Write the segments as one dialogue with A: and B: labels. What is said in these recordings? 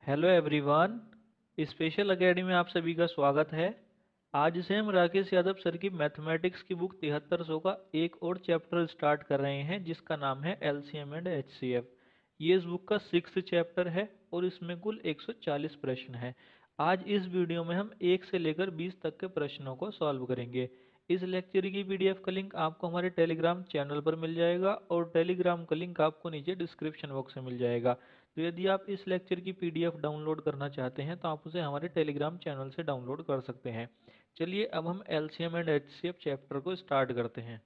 A: Hello everyone. Special academy में आप सभी का स्वागत है। आज से हम राकेश यादव सर की मैथमेटिक्स की बुक 7300 का एक और चैप्टर स्टार्ट कर रहे हैं जिसका नाम है एलसीएम एंड एचसीएफ। ये इस बुक का 6th चैप्टर है और इसमें कुल 140 प्रश्न है। आज इस वीडियो में हम 1 से लेकर 20 तक के प्रश्नों को सॉल्व करेंगे। इस लेक्चर की पीडीएफ का लिंक आपको हमारे टेलीग्राम चैनल पर मिल जाएगा और टेलीग्राम का लिंक आपको नीचे डिस्क्रिप्शन बॉक्स में मिल जाएगा। तो यदि आप इस लेक्चर की पीडीएफ डाउनलोड करना चाहते हैं तो आप उसे हमारे टेलीग्राम चैनल से डाउनलोड कर सकते हैं। चलिए अब हम एलसीएम एंड एचसीएफ चैप्टर को स्टार्ट करते हैं।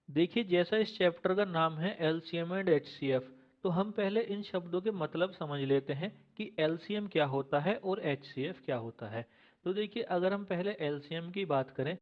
A: देखिए, जैसा इस चैप्टर का नाम है एलसीएम एंड एचसीएफ, तो हम पहले इन शब्दों के मतलब समझ लेते हैं कि एलसीएम क्या होता है और एचसीएफ क्या होता है। तो देखिए, अगर हम पहले एलसीएम की बात करें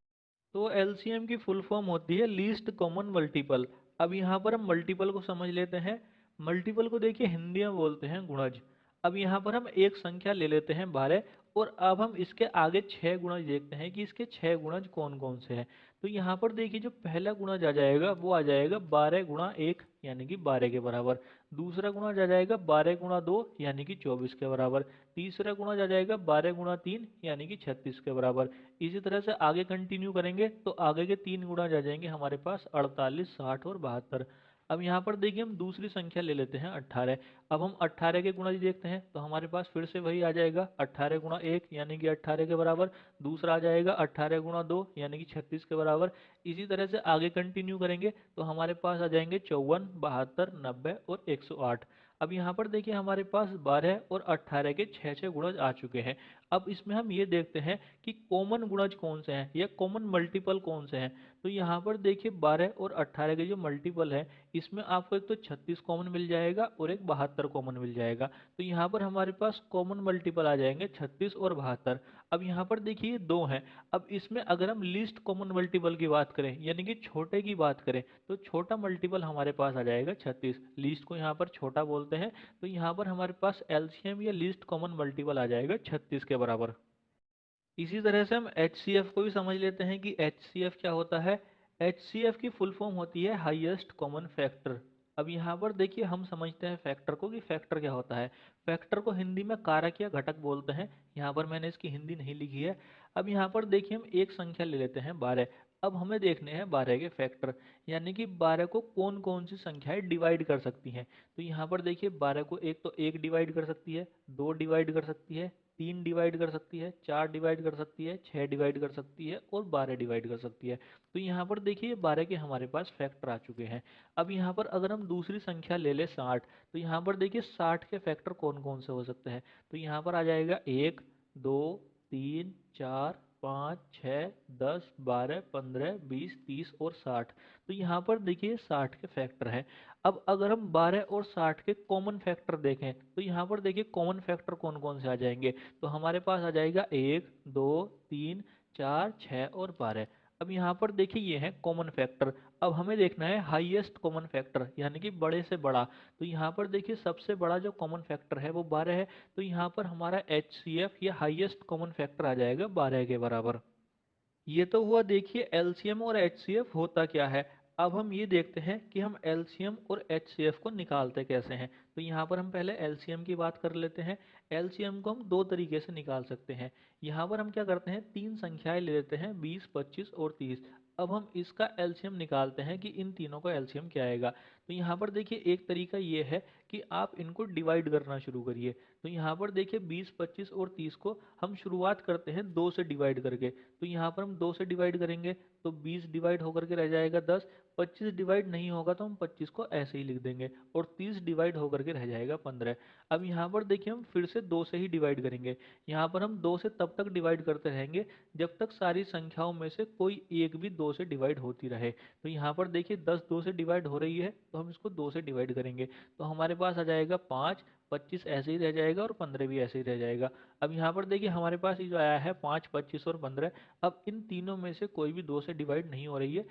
A: तो एलसीएम की फुल फॉर्म होती है लीस्ट कॉमन मल्टीपल। अब यहाँ पर हम मल्टीपल को समझ लेते हैं। मल्टीपल को देखिए हिंदी में बोलते हैं गुणज। अब यहाँ पर हम एक संख्या ले लेते हैं 12 और अब हम इसके आगे 6 गुणज देखते हैं कि इसके 6 गुणज कौन कौन से हैं। तो यहाँ पर देखिए जो पहला गुणज आ जाएगा वो आ जाएगा 12 गुणा 1 यानी कि 12 के बराबर। दूसरा गुणज आ जाएगा 12 गुणा 2 यानी कि 24 के बराबर। तीसरा गुणज आ जाएगा 12 गुणा 3 यानी कि 36 के बराबर। इसी तरह से आगे कंटिन्यू करेंगे तो आगे के 3 गुणज आ जाएंगे हमारे पास 48, 60 और 72। अब यहाँ पर देखिए हम दूसरी संख्या ले लेते हैं 18। अब हम 18 के गुणज देखते हैं तो हमारे पास फिर से वही आ जाएगा 18 गुणा 1 यानी कि 18 के बराबर। दूसरा आ जाएगा 18 गुणा 2 यानी कि 36 के बराबर। इसी तरह से आगे कंटिन्यू करेंगे तो हमारे पास आ जाएंगे 54, 72, 90 और 108। अब यहाँ पर देखिए हमारे पास 12 और 18 के 6 गुणज आ चुके हैं। अब इसमें हम ये देखते हैं कि कॉमन गुणज कौन से हैं या कॉमन मल्टीपल कौन से हैं। तो यहाँ पर देखिए 12 और 18 के जो मल्टीपल है इसमें आपको एक तो 36 कॉमन मिल जाएगा और एक 72 कॉमन मिल जाएगा। तो यहाँ पर हमारे पास कॉमन मल्टीपल आ जाएंगे 36 और 72। अब यहाँ पर देखिए ये दो हैं। अब इसमें अगर हम लीस्ट कॉमन मल्टीपल की बात करें यानी कि छोटे की बात करें तो छोटा मल्टीपल हमारे पास आ जाएगा 36। लीस्ट को यहाँ पर छोटा बोलते हैं। तो यहाँ पर हमारे पास एलसीएम या लीस्ट कॉमन मल्टीपल आ जाएगा 36 के बराबर। इसी तरह से हम HCF को भी समझ लेते हैं कि HCF क्या होता है। HCF की फुल फॉर्म होती है हाईएस्ट कॉमन फैक्टर। अब यहाँ पर देखिए हम समझते हैं फैक्टर को कि फैक्टर क्या होता है। फैक्टर को हिंदी में कारक या घटक बोलते हैं। यहाँ पर मैंने इसकी हिंदी नहीं लिखी है। अब यहाँ पर देखिए हम एक संख्या ले लेते हैं 12। अब हमें देखने हैं 12 के फैक्टर यानी कि 12 को कौन कौन सी संख्याएं डिवाइड कर सकती हैं। तो यहाँ पर देखिए 12 को एक तो एक डिवाइड कर सकती है, दो डिवाइड कर सकती है, 3 डिवाइड कर सकती है, 4 डिवाइड कर सकती है, 6 डिवाइड कर सकती है और 12 डिवाइड कर सकती है। तो यहाँ पर देखिए 12 के हमारे पास फैक्टर आ चुके हैं। अब यहाँ पर अगर हम दूसरी संख्या ले लें 60, तो यहाँ पर देखिए 60 के फैक्टर कौन कौन से हो सकते हैं। तो यहाँ पर आ जाएगा 1, 2, 3, 4, 5, 6, 10, 12, 15, 20, 30 और 60। तो यहाँ पर देखिए 60 के फैक्टर हैं। अब अगर हम 12 और 60 के कॉमन फैक्टर देखें तो यहाँ पर देखिए कॉमन फैक्टर कौन कौन से आ जाएंगे। तो हमारे पास आ जाएगा 1, 2, 3, 4, 6 और 12। अब यहाँ पर देखिए ये है कॉमन फैक्टर। अब हमें देखना है हाईएस्ट कॉमन फैक्टर यानी कि बड़े से बड़ा। तो यहाँ पर देखिए सबसे बड़ा जो कॉमन फैक्टर है वो 12 है। तो यहाँ पर हमारा HCF या हाईएस्ट कॉमन फैक्टर आ जाएगा 12 के बराबर। ये तो हुआ देखिए एलसीएम और एचसीएफ होता क्या है। अब हम ये देखते हैं कि हम एलसीएम और एचसीएफ को निकालते कैसे हैं। तो यहाँ पर हम पहले एलसीएम की बात कर लेते हैं। एलसीएम को हम दो तरीके से निकाल सकते हैं। यहाँ पर हम क्या करते हैं, तीन संख्याएं ले लेते हैं 20, 25 और 30। अब हम इसका एलसीएम निकालते हैं कि इन तीनों का एलसीएम क्या आएगा। तो यहाँ पर देखिए एक तरीका ये है कि आप इनको डिवाइड करना शुरू करिए। तो यहाँ पर देखिए 20, 25 और 30 को हम शुरुआत करते हैं 2 से डिवाइड करके। तो यहाँ पर हम 2 से डिवाइड करेंगे तो 20 डिवाइड होकर के रह जाएगा 10। 25 डिवाइड नहीं होगा तो हम 25 को ऐसे ही लिख देंगे और 30 डिवाइड होकर के रह जाएगा 15। अब यहाँ पर देखिए हम फिर से 2 से ही डिवाइड करेंगे। यहाँ पर हम 2 से तब तक डिवाइड करते रहेंगे जब तक सारी संख्याओं में से कोई एक भी 2 से डिवाइड होती रहे। तो यहाँ पर देखिए 10 2 से डिवाइड हो रही है तो हम इसको 2 से डिवाइड करेंगे। तो हमारे पास आ जाएगा 5, 25 ऐसे ही रह जाएगा और 15 भी ऐसे ही रह जाएगा। अब यहाँ पर देखिए हमारे पास ये जो आया है 5, 25 और 15। अब इन तीनों में से कोई भी 2 से डिवाइड नहीं हो रही है।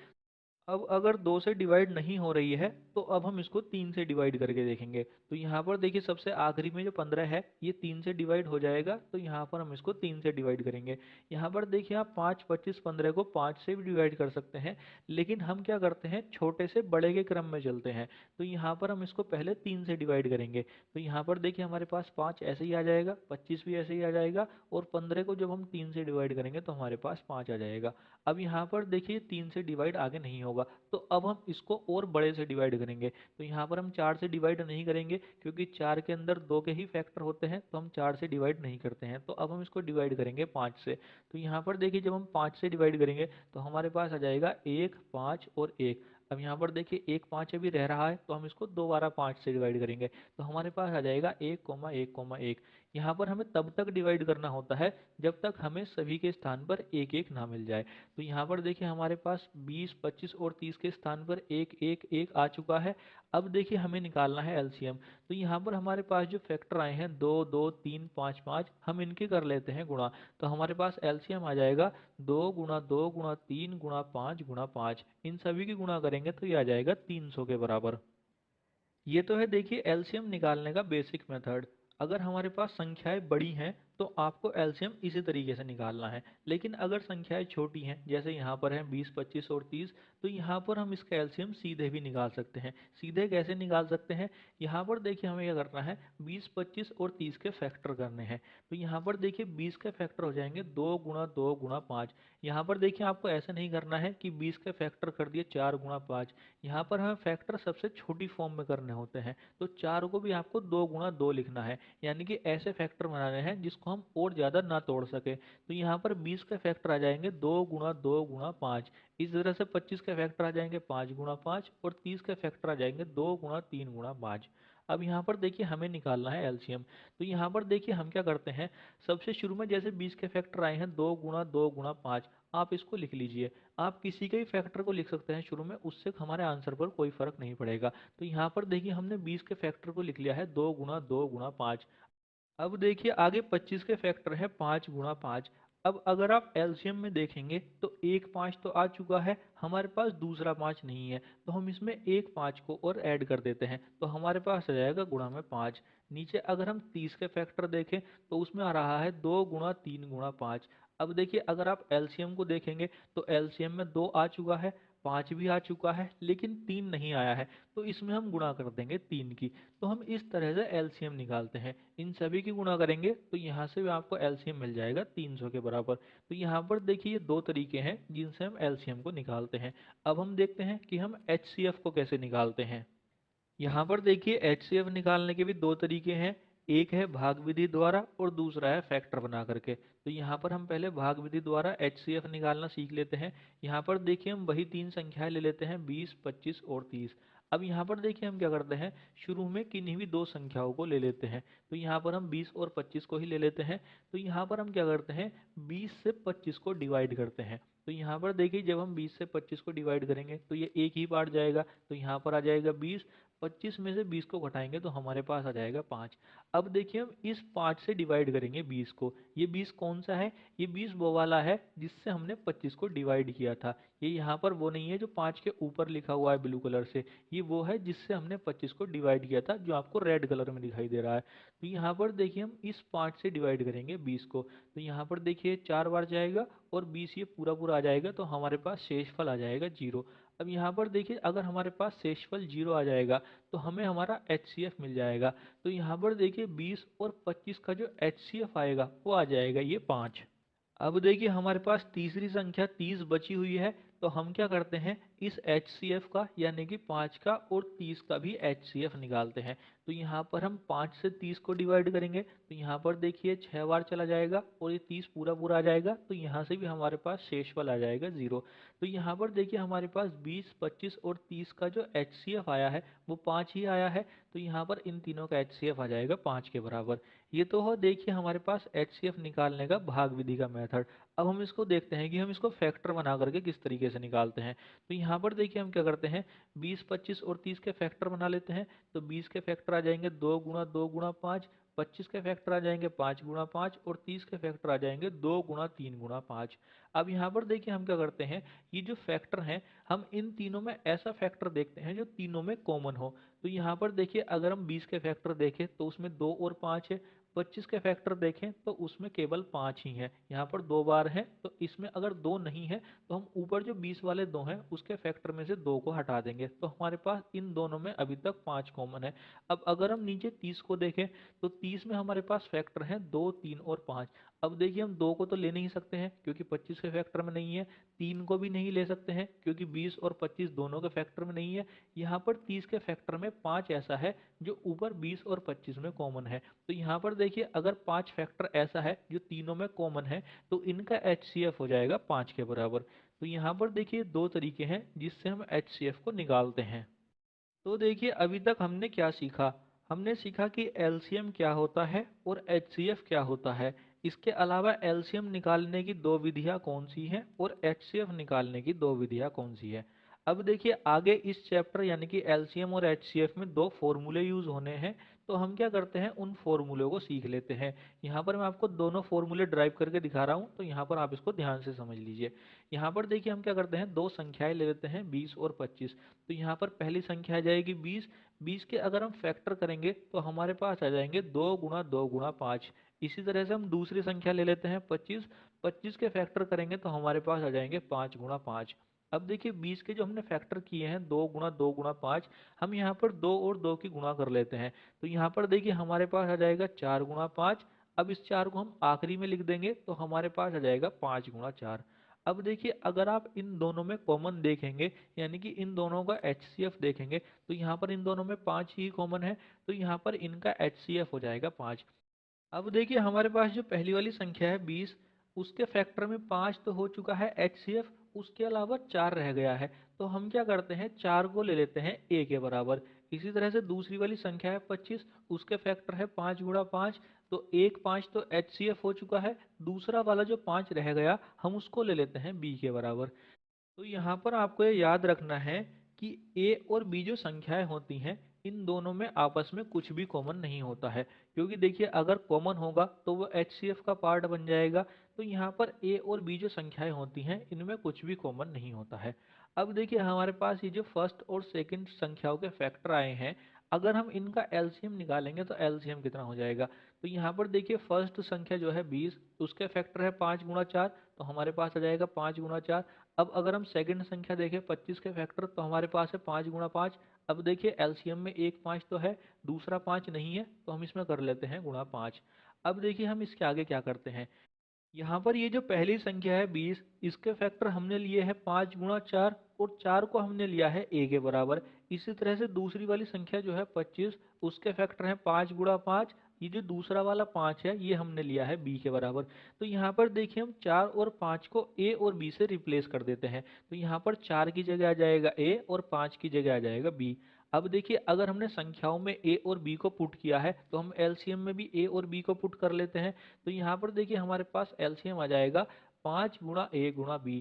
A: अब अगर 2 से डिवाइड नहीं हो रही है तो अब हम इसको 3 से डिवाइड करके देखेंगे। तो यहाँ पर देखिए सबसे आखिरी में जो 15 है ये 3 से डिवाइड हो जाएगा, तो यहाँ पर हम इसको 3 से डिवाइड करेंगे। यहाँ पर देखिए आप 5, 25, 15 को 5 से भी डिवाइड कर सकते हैं, लेकिन हम क्या करते हैं छोटे से बड़े के क्रम में चलते हैं। तो यहाँ पर हम इसको पहले 3 से डिवाइड करेंगे। तो यहाँ पर देखिए हमारे पास 5 ऐसे ही आ जाएगा, 25 भी ऐसे ही आ जाएगा, और 15 को जब हम 3 से डिवाइड करेंगे तो हमारे पास 5 आ जाएगा। अब यहाँ पर देखिए 3 से डिवाइड आगे नहीं होगा, तो अब हम इसको और बड़े से डिवाइड करेंगे। तो यहाँ पर हम 4 से डिवाइड नहीं करेंगे, क्योंकि 4 के अंदर 2 के ही फैक्टर होते हैं, तो हम 4 से डिवाइड नहीं करते हैं। तो अब हम इसको डिवाइड करेंगे 5 से। तो यहाँ पर देखिए जब हम 5 से डिवाइड करेंगे तो हमारे पास आ जाएगा 1, 5 और 1। अब यहाँ पर देखिए 1, 5 अभी रह रहा है, तो हम इसको दोबारा 5 से डिवाइड करेंगे, तो हमारे पास आ जाएगा 1, 1, 1। यहाँ पर हमें तब तक डिवाइड करना होता है जब तक हमें सभी के स्थान पर 1, 1 ना मिल जाए। तो यहाँ पर देखिए हमारे पास 20, 25 और 30 के स्थान पर 1, 1, 1 आ चुका है। अब देखिए हमें निकालना है एलसीएम। तो यहाँ पर हमारे पास जो फैक्टर आए हैं 2, 2, 3, 5, 5, हम इनके कर लेते हैं गुणा। तो हमारे पास एलसीएम आ जाएगा 2 गुणा 2 गुणा 3 गुणा 5 गुणा 5। इन सभी की गुणा करेंगे तो ये आ जाएगा 300 के बराबर। ये तो है देखिए एलसीएम निकालने का बेसिक मेथड। अगर हमारे पास संख्याएं बड़ी हैं तो आपको एलसीएम इसी तरीके से निकालना है, लेकिन अगर संख्याएं छोटी हैं जैसे यहाँ पर हैं 20, 25 और 30, तो यहाँ पर हम इसका एलसीएम सीधे भी निकाल सकते हैं। सीधे कैसे निकाल सकते हैं? यहाँ पर देखिए हमें क्या करना है, 20, 25 और 30 के फैक्टर करने हैं। तो यहाँ पर देखिए 20 के फैक्टर हो जाएंगे 2 गुणा 2 गुणा 5। यहाँ पर देखिए आपको ऐसे नहीं करना है कि 20 के फैक्टर कर दिए 4 गुणा 5। यहाँ पर हमें फैक्टर सबसे छोटी फॉर्म में करने होते हैं। तो 4 को भी आपको 2 गुणा 2 लिखना है, यानी कि ऐसे फैक्टर बनाने हैं जिसको हम और ज़्यादा ना तोड़ सके। तो यहाँ पर 20 के फैक्टर आ जाएंगे 2 गुणा 2 गुणा 5। इस तरह से 25 के फैक्टर आ जाएंगे 5 गुणा 5, और 30 के फैक्टर आ जाएंगे 2 गुणा 3 गुणा 5। अब यहाँ पर देखिए हमें निकालना है एलसीएम। तो यहाँ पर देखिए हम क्या करते हैं, सबसे शुरू में जैसे 20 के फैक्टर आए हैं 2 गुणा 2 गुणा 5, आप इसको लिख लीजिए। आप किसी के भी फैक्टर को लिख सकते हैं शुरू में, उससे हमारे आंसर पर कोई फर्क नहीं पड़ेगा। तो यहाँ पर देखिए हमने 20 के फैक्टर को लिख लिया है 2 गुणा 2 गुणा 5। अब देखिए आगे 25 के फैक्टर है 5 गुणा 5। अब अगर आप एलसीएम में देखेंगे तो एक 5 तो आ चुका है, हमारे पास दूसरा 5 नहीं है, तो हम इसमें एक 5 को और ऐड कर देते हैं, तो हमारे पास आ जाएगा गुणा में 5। नीचे अगर हम 30 के फैक्टर देखें तो उसमें आ रहा है 2 गुणा 3 गुणा 5। अब देखिए अगर आप एलसीएम को देखेंगे तो एलसीएम में 2 आ चुका है, 5 भी आ चुका है, लेकिन 3 नहीं आया है, तो इसमें हम गुणा कर देंगे 3 की। तो हम इस तरह से एलसीएम निकालते हैं। इन सभी की गुणा करेंगे तो यहाँ से भी आपको एलसीएम मिल जाएगा 300 के बराबर। तो यहाँ पर देखिए ये दो तरीके हैं जिनसे हम एलसीएम को निकालते हैं। अब हम देखते हैं कि हम एचसीएफ को कैसे निकालते हैं। यहाँ पर देखिए एचसीएफ निकालने के भी दो तरीके हैं। एक है भाग विधि द्वारा और दूसरा है फैक्टर बना करके। तो यहाँ पर हम पहले भाग विधि द्वारा एचसीएफ निकालना सीख लेते हैं। यहाँ पर देखिए हम वही तीन संख्याएं ले लेते हैं 20, 25 और 30। अब यहाँ पर देखिए हम क्या करते हैं, शुरू में किन्हीं भी दो संख्याओं को ले लेते हैं। तो यहाँ पर हम 20 और 25 को ही ले लेते हैं। तो यहाँ पर हम क्या करते हैं, 20 से 25 को डिवाइड करते हैं। तो यहाँ पर देखिए जब हम 20 से 25 को डिवाइड करेंगे तो ये एक ही बार जाएगा, तो यहाँ पर आ जाएगा 20। 25 में से 20 को घटाएंगे तो हमारे पास आ जाएगा 5। अब देखिए हम इस 5 से डिवाइड करेंगे 20 को। ये 20 कौन सा है, ये 20 वो वाला है जिससे हमने 25 को डिवाइड किया था। ये यहाँ पर वो नहीं है जो 5 के ऊपर लिखा हुआ है ब्लू कलर से, ये वो है जिससे हमने 25 को डिवाइड किया था, जो आपको रेड कलर में दिखाई दे रहा है। तो यहाँ पर देखिए हम इस 5 से डिवाइड करेंगे 20 को। तो यहाँ पर देखिए 4 बार जाएगा और 20 ये पूरा पूरा आ जाएगा, तो हमारे पास शेषफल आ जाएगा 0। अब यहाँ पर देखिए अगर हमारे पास शेषफल 0 आ जाएगा तो हमें हमारा एचसीएफ मिल जाएगा। तो यहाँ पर देखिए 20 और 25 का जो एचसीएफ आएगा वो आ जाएगा ये 5। अब देखिए हमारे पास तीसरी संख्या 30 बची हुई है, तो हम क्या करते हैं, इस HCF का यानी कि 5 का और 30 का भी HCF निकालते हैं। तो यहाँ पर हम 5 से 30 को डिवाइड करेंगे, तो यहाँ पर देखिए 6 बार चला जाएगा और ये 30 पूरा पूरा आ जाएगा, तो यहाँ से भी हमारे पास शेषफल आ जाएगा 0। तो यहाँ पर देखिए हमारे पास 20, 25 और 30 का जो HCF आया है वो 5 ही आया है। तो यहाँ पर इन तीनों का HCF आ जाएगा 5 के बराबर। ये तो हो देखिए हमारे पास HCF निकालने का भाग विधि का मेथड। अब हम इसको देखते हैं कि हम इसको फैक्टर बना करके किस तरीके से निकालते हैं। तो यहाँ पर देखिए हम क्या करते हैं, 20, 25 और 30 के फैक्टर बना लेते हैं। तो 20 के फैक्टर आ जाएंगे 2 गुणा 2 गुणा 5, 25 के फैक्टर आ जाएंगे 5 गुणा 5 और 30 के फैक्टर आ जाएंगे 2 गुणा 3 गुणा 5। अब यहाँ पर देखिए हम क्या करते हैं, ये जो फैक्टर हैं हम इन तीनों में ऐसा फैक्टर देखते हैं जो तीनों में कॉमन हो। तो यहाँ पर देखिए अगर हम 20 के फैक्टर देखें तो उसमें 2 और 5 है, 25 के फैक्टर देखें तो उसमें केवल 5 ही है, यहाँ पर 2 बार है। तो इसमें अगर 2 नहीं है तो हम ऊपर जो 20 वाले 2 हैं उसके फैक्टर में से 2 को हटा देंगे, तो हमारे पास इन दोनों में अभी तक 5 कॉमन है। अब अगर हम नीचे 30 को देखें तो 30 में हमारे पास फैक्टर हैं 2, 3 और 5। अब देखिए हम 2 को तो ले नहीं सकते हैं क्योंकि 25 के फैक्टर में नहीं है, 3 को भी नहीं ले सकते हैं क्योंकि 20 और 25 दोनों के फैक्टर में नहीं है। यहाँ पर 30 के फैक्टर में 5 ऐसा है जो ऊपर 20 और 25 में कॉमन है। तो यहाँ पर देखिए अगर 5 फैक्टर ऐसा है जो तीनों में कॉमन है तो इनका HCF हो जाएगा 5 के बराबर। तो यहाँ पर देखिए दो तरीके हैं जिससे हम HCF को निकालते हैं। तो देखिए अभी तक हमने क्या सीखा, हमने सीखा कि LCM क्या होता है और HCF क्या होता है। इसके अलावा LCM निकालने की दो विधियां कौन सी हैं और HCF निकालने की दो विधियां कौन सी है। अब देखिए आगे इस चैप्टर यानी कि LCM और HCF में दो फॉर्मूले यूज होने हैं, तो हम क्या करते हैं उन फॉर्मूलों को सीख लेते हैं। यहाँ पर मैं आपको दोनों फॉर्मूले ड्राइव करके दिखा रहा हूँ, तो यहाँ पर आप इसको ध्यान से समझ लीजिए। यहाँ पर देखिए हम क्या करते हैं, दो संख्याएं ले लेते हैं 20 और 25। तो यहाँ पर पहली संख्या आ जाएगी 20, 20 के अगर हम फैक्टर करेंगे तो हमारे पास आ जाएंगे 2 गुणा 2 गुणा 5। इसी तरह से हम दूसरी संख्या ले लेते हैं 25, 25 के फैक्टर करेंगे तो हमारे पास आ जाएंगे 5 गुणा 5। अब देखिए 20 के जो हमने फैक्टर किए हैं 2 गुणा 2 गुणा 5, हम यहाँ पर 2 और 2 की गुणा कर लेते हैं। तो यहाँ पर देखिए हमारे पास आ जाएगा 4 गुणा 5। अब इस 4 को हम आखिरी में लिख देंगे तो हमारे पास आ जाएगा 5 गुणा 4। अब देखिए अगर आप इन दोनों में कॉमन देखेंगे यानी कि इन दोनों का HCF देखेंगे तो यहाँ पर इन दोनों में 5 ही कॉमन है, तो यहाँ पर इनका HCF हो जाएगा 5। अब देखिए हमारे पास जो पहली वाली संख्या है 20, उसके फैक्टर में 5 तो हो चुका है HCF, उसके अलावा 4 रह गया है। तो हम क्या करते हैं 4 को ले लेते हैं a के बराबर। इसी तरह से दूसरी वाली संख्या है 25, उसके फैक्टर है 5 गुणा 5। तो 1 5 तो HCF हो चुका है, दूसरा वाला जो 5 रह गया हम उसको ले लेते हैं b के बराबर। तो यहाँ पर आपको ये याद रखना है कि a और b जो संख्याएं होती हैं इन दोनों में आपस में कुछ भी कॉमन नहीं होता है, क्योंकि देखिए अगर कॉमन होगा तो वो HCF का पार्ट बन जाएगा। तो यहाँ पर a और b जो संख्याएं होती हैं इनमें कुछ भी कॉमन नहीं होता है। अब देखिए हमारे पास ये जो फर्स्ट और सेकंड संख्याओं के फैक्टर आए हैं, अगर हम इनका LCM निकालेंगे तो LCM कितना हो जाएगा। तो यहाँ पर देखिए फर्स्ट संख्या जो है 20, उसके फैक्टर है 5 गुणा 4, तो हमारे पास आ जाएगा 5 गुणा 4। अब अगर हम सेकंड संख्या देखें 25 के फैक्टर तो हमारे पास है 5 गुणा 5। अब देखिए LCM में एक 5 तो है, दूसरा 5 नहीं है, तो हम इसमें कर लेते हैं गुणा 5। अब देखिए हम इसके आगे क्या करते हैं, यहाँ पर ये जो पहली संख्या है 20, इसके फैक्टर हमने लिए हैं 5 गुणा 4 और 4 को हमने लिया है a के बराबर। इसी तरह से दूसरी वाली संख्या जो है 25, उसके फैक्टर हैं 5 गुणा 5। ये जो दूसरा वाला 5 है ये हमने लिया है b के बराबर। तो यहाँ पर देखिए हम 4 और 5 को a और b से रिप्लेस कर देते हैं। तो यहाँ पर 4 की जगह आ जाएगा a और 5 की जगह आ जाएगा b। अब देखिए अगर हमने संख्याओं में a और b को पुट किया है तो हम LCM में भी a और b को पुट कर लेते हैं। तो यहाँ पर देखिए हमारे पास LCM आ जाएगा 5 गुणा a गुणा b।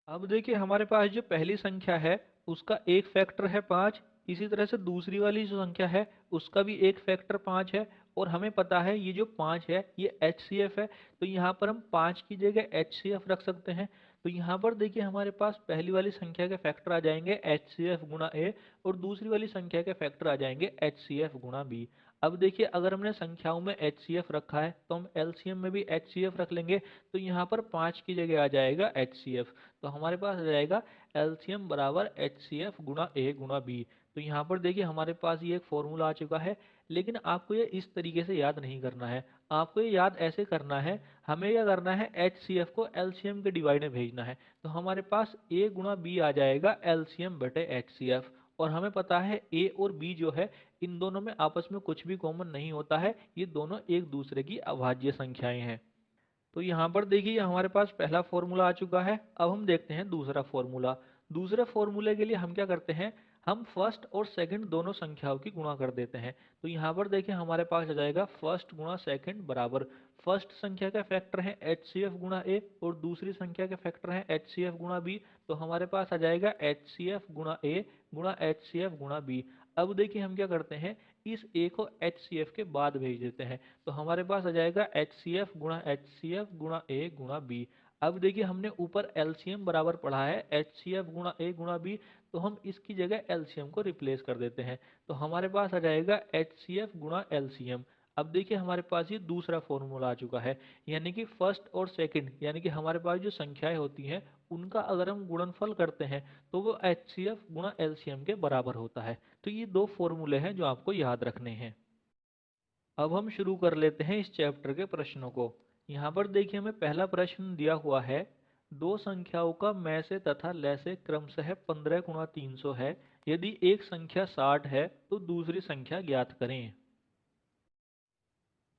A: अब देखिए हमारे पास जो पहली संख्या है उसका एक फैक्टर है 5, इसी तरह से दूसरी वाली जो संख्या है उसका भी एक फैक्टर 5 है, और हमें पता है ये जो 5 है ये HCF है। तो यहाँ पर हम 5 की जगह HCF रख सकते हैं। तो यहाँ पर देखिए हमारे पास पहली वाली संख्या के फैक्टर आ जाएंगे HCF गुणा a और दूसरी वाली संख्या के फैक्टर आ जाएंगे HCF गुणा b। अब देखिए अगर हमने संख्याओं में HCF रखा है तो हम LCM में भी HCF रख लेंगे। तो यहाँ पर 5 की जगह आ जाएगा HCF, तो हमारे पास आ जाएगा LCM बराबर HCF गुणा a गुणा b। तो यहाँ पर देखिए हमारे पास ये एक फॉर्मूला आ चुका है, लेकिन आपको ये इस तरीके से याद नहीं करना है, आपको ये याद ऐसे करना है। हमें क्या करना है HCF को LCM के डिवाइड में भेजना है। तो हमारे पास a गुणा b आ जाएगा LCM बटे HCF। और हमें पता है a और b जो है इन दोनों में आपस में कुछ भी कॉमन नहीं होता है, ये दोनों एक दूसरे की अभाज्य संख्याएं हैं। तो यहाँ पर देखिए हमारे पास पहला फॉर्मूला आ चुका है। अब हम देखते हैं दूसरा फॉर्मूला। दूसरे फॉर्मूले के लिए हम क्या करते हैं, हम फर्स्ट और सेकंड दोनों संख्याओं की गुणा कर देते हैं। तो यहाँ पर देखिए हमारे पास आ जाएगा फर्स्ट गुणा सेकंड बराबर फर्स्ट संख्या का फैक्टर है HCF गुणा ए और दूसरी संख्या के फैक्टर है HCF गुणा बी। तो हमारे पास आ जाएगा HCF गुणा ए गुणा HCF गुणा बी। अब देखिए हम क्या करते हैं, इस ए को HCF के बाद भेज देते हैं। तो हमारे पास आ जाएगा HCF गुणा ए गुणा बी। अब देखिए हमने ऊपर LCM बराबर पढ़ा है HCF गुणा ए गुणा बी, तो हम इसकी जगह LCM को रिप्लेस कर देते हैं। तो हमारे पास आ जाएगा HCF गुणा LCM। अब देखिए हमारे पास ये दूसरा फॉर्मूला आ चुका है, यानी कि फर्स्ट और सेकंड यानी कि हमारे पास जो संख्याएं होती हैं उनका अगर हम गुणनफल करते हैं तो वो HCF गुणा LCM के बराबर होता है। तो ये दो फॉर्मूले हैं जो आपको याद रखने हैं। अब हम शुरू कर लेते हैं इस चैप्टर के प्रश्नों को। यहाँ पर देखिए हमें पहला प्रश्न दिया हुआ है, दो संख्याओं का मैं से तथा लै से क्रमशः 15 गुणा 300 है। यदि एक संख्या 60 है तो दूसरी संख्या ज्ञात करें।